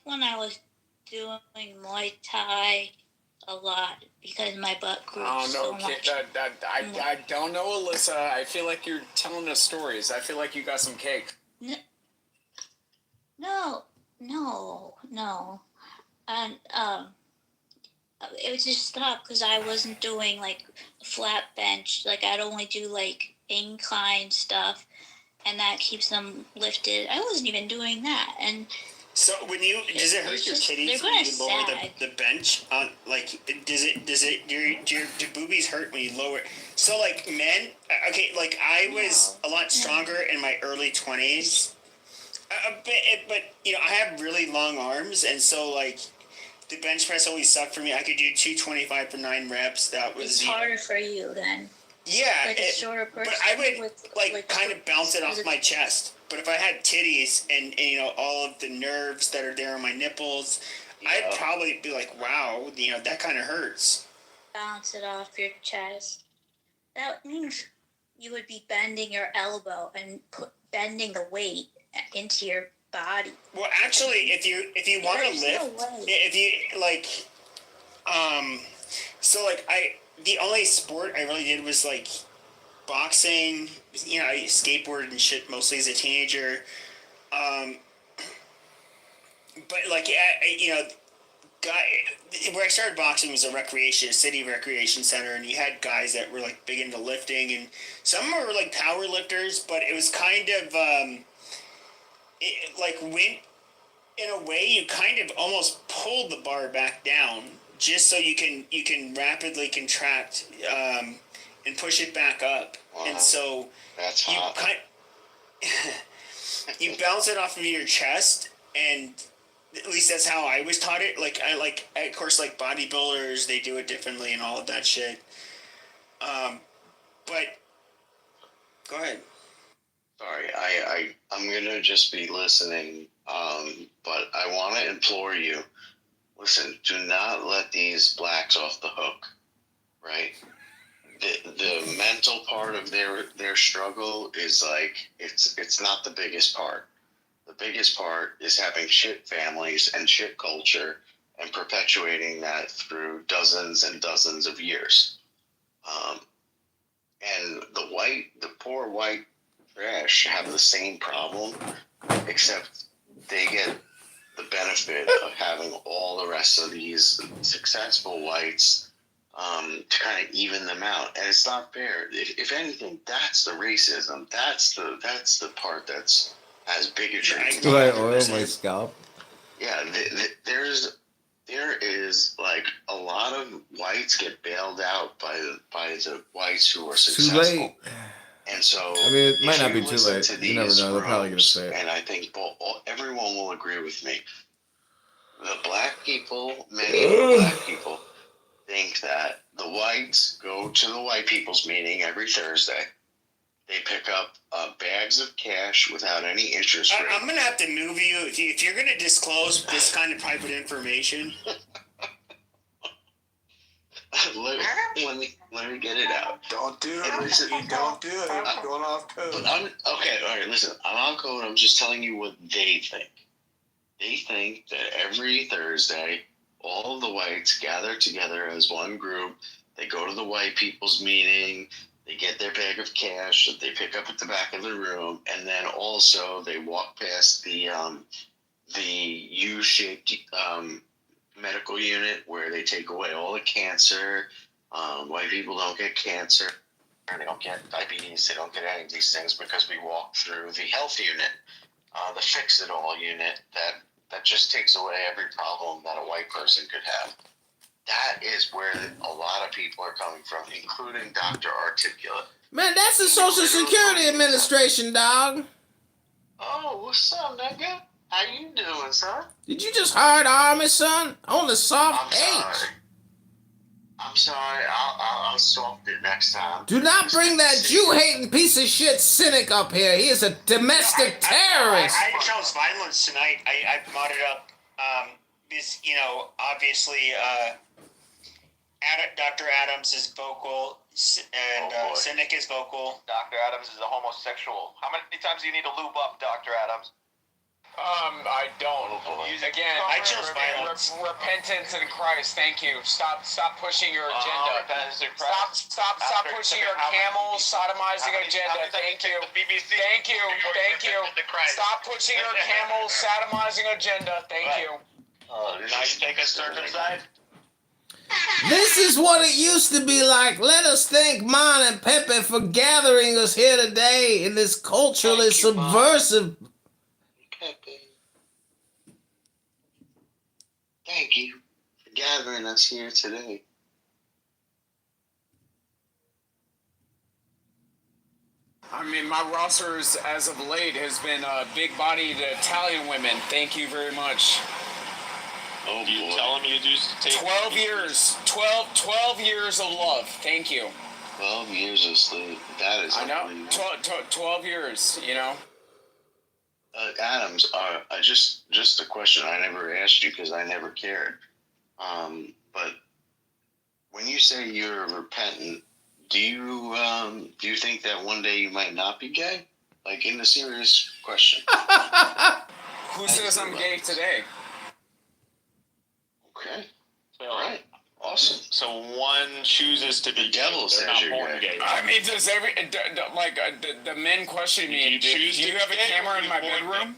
When I was doing Muay Thai a lot because my butt grew so much. I don't know, Alyssa. I feel like you're telling us stories. I feel like you got some cake. No. And it was just stopped because I wasn't doing like flat bench. Like I'd only do like incline stuff, and that keeps them lifted. I wasn't even doing that. And so does it hurt your titties when you lower the bench? Do boobies hurt when you lower? So like men, okay, like I was a lot stronger in my early 20s. But I have really long arms, and so like the bench press always sucked for me. I could do 225 for 9 reps. That was harder for you then. Yeah, like a shorter person. But I would kind of bounce it off my chest. But if I had titties and all of the nerves that are there on my nipples, I'd probably be like, wow, that kind of hurts. Bounce it off your chest. That means you would be bending your elbow and bending the weight into your body. Well, actually, if you want to lift, the only sport I really did was like boxing. I skateboarded and shit mostly as a teenager. But like where I started boxing was a city recreation center, and you had guys that were like big into lifting, and some were like power lifters, but it was kind of in a way you kind of almost pulled the bar back down just so you can rapidly contract and push it back up. Wow. And so that's hot. You bounce it off of your chest, and at least that's how I was taught it. Of course, bodybuilders, they do it differently and all of that shit. But go ahead. Sorry, I'm gonna just be listening, but I want to implore you. Listen, do not let these blacks off the hook, right? The mental part of their struggle is it's not the biggest part. The biggest part is having shit families and shit culture and perpetuating that through dozens and dozens of years. And the poor white trash have the same problem, except they get the benefit of having all the rest of these successful whites to kind of even them out. And it's not fair. If anything, that's the racism. That's the part has bigotry. Do I oil my scalp? Yeah, there is like a lot of whites get bailed out by the whites who are successful. Too late. And so, I mean, it might not be too late. You never know. They're probably going to say it. And I think everyone will agree with me. The black people, many of the black people, think that the whites go to the white people's meeting every Thursday. They pick up bags of cash without any interest rate. I'm going to have to move you if you're going to disclose this kind of private information. let me get it out. Don't do it. Listen, don't do it. I'm going off code. All right, listen. I'm on code. I'm just telling you what they think. They think that every Thursday, all of the whites gather together as one group. They go to the white people's meeting. They get their bag of cash that they pick up at the back of the room, and then also they walk past the U-shaped medical unit where they take away all the cancer. White people don't get cancer. They don't get diabetes. They don't get any of these things because we walk through the health unit, the fix-it-all unit that just takes away every problem that a white person could have. That is where a lot of people are coming from, including Dr. Articulate. Man, that's the Social Security Administration, dog. Oh, what's up, nigga? How you doing, son? Did you just hire the army, son? On the soft H. I'm sorry. I'll soft it next time. Do not bring that Jew-hating piece of shit cynic up here. He is a domestic terrorist. I chose violence tonight. I brought it up because, obviously, Dr. Adams is vocal and Cynic is vocal. Dr. Adams is a homosexual. How many times do you need to lube up, Dr. Adams? I don't. Again, I chose violence. Repentance in Christ. Thank you. Stop pushing your agenda. Repentance in Christ. Stop pushing your camel sodomizing agenda. Thank you. Thank you. Stop pushing your camel sodomizing agenda. Thank you. Now you take us circumcised? This is what it used to be like. Let us thank Mon and Pepe for gathering us here today in this culturally subversive. Pepe. Thank you for gathering us here today. I mean, my rosters as of late has been big-bodied Italian women. Thank you very much. Oh, do you tell them you do take 12 years. 12 years of love. Thank you. 12 years of sleep. That is. I know. 12 years. Adams, just a question I never asked you because I never cared. But when you say you're repentant, do you think that one day you might not be gay? Like, in the serious question. Who says I'm gay today? Okay. All right. Awesome. So one chooses to be devil gay. They're not says born you're gay. I mean, does the men question me? Do you have a camera in my bedroom?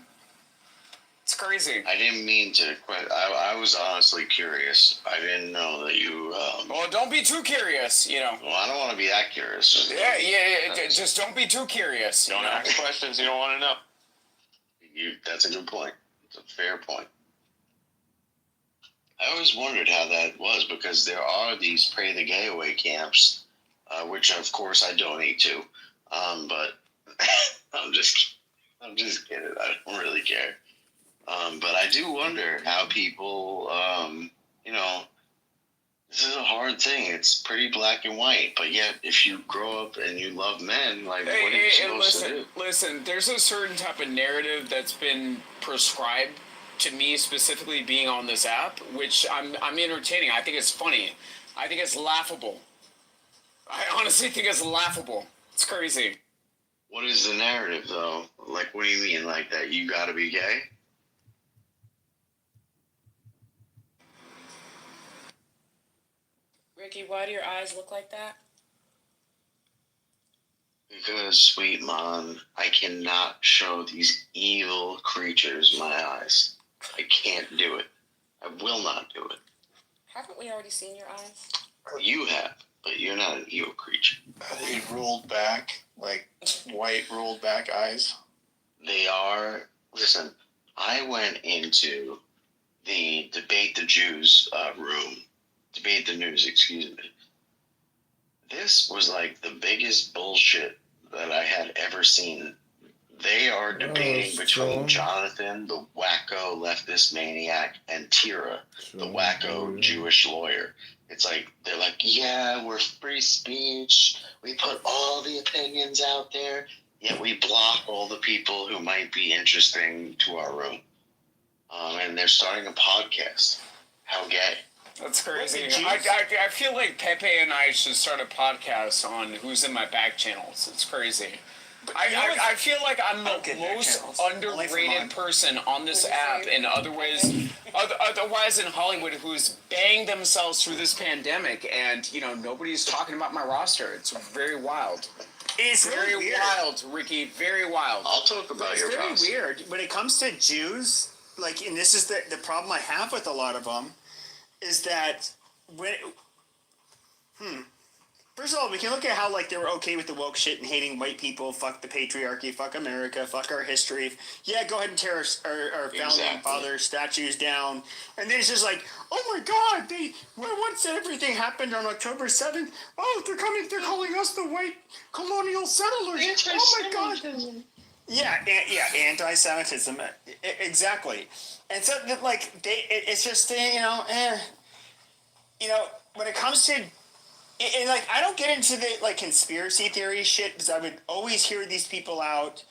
It's crazy. I didn't mean to quit. I was honestly curious. I didn't know that you. Well, don't be too curious. Well, I don't want to be that curious. Yeah. Just don't be too curious. Don't ask questions you don't want to know. That's a good point. It's a fair point. I always wondered how that was because there are these Pray the Gay Away camps, which of course I donate to, but I'm just kidding. I don't really care. But I do wonder how people, this is a hard thing. It's pretty black and white, but yet if you grow up and you love men, like what are you supposed to do? Listen, there's a certain type of narrative that's been prescribed to me, specifically being on this app, which I'm entertaining. I think it's funny. I think it's laughable. I honestly think it's laughable. It's crazy. What is the narrative, though? Like, what do you mean? Like that you gotta be gay? Ricky, why do your eyes look like that? Because, sweet Mon, I cannot show these evil creatures my eyes. I can't do it. I will not do it. Haven't we already seen your eyes? You have, but you're not an evil creature. Are they rolled back, like white rolled back eyes? They are. Listen, I went into the Debate the News, excuse me. This was like the biggest bullshit that I had ever seen. They are debating between Jonathan, the wacko leftist maniac, and Tira, the wacko Jewish lawyer. It's like, they're like, yeah, we're free speech. We put all the opinions out there, yet we block all the people who might be interesting to our room. And they're starting a podcast. How gay. That's crazy. I feel like Pepe and I should start a podcast on who's in my back channels. It's crazy. I feel like I'm the most underrated person on this app in otherwise in Hollywood who's banged themselves through this pandemic, and nobody's talking about my roster. It's very wild. It's very really weird. wild, Ricky. Very wild. I'll talk about your very roster. weird when it comes to Jews. Like, and this is the problem I have with a lot of them, is that First of all, we can look at how they were okay with the woke shit and hating white people. Fuck the patriarchy. Fuck America. Fuck our history. Yeah, go ahead and tear our founding fathers' statues down. And then it's just like, oh my God, once everything happened on October 7th, oh, they're calling us the white colonial settlers. Oh my God. Yeah, anti-Semitism, exactly. And so, it's just, when it comes to. And I don't get into the conspiracy theory shit because I would always hear these people out.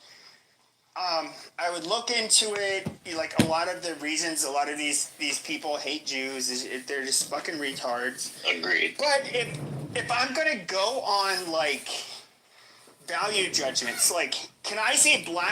I would look into it. A lot of the reasons a lot of these people hate Jews is they're just fucking retards. Agreed. But if I'm gonna go on value judgments, can I say black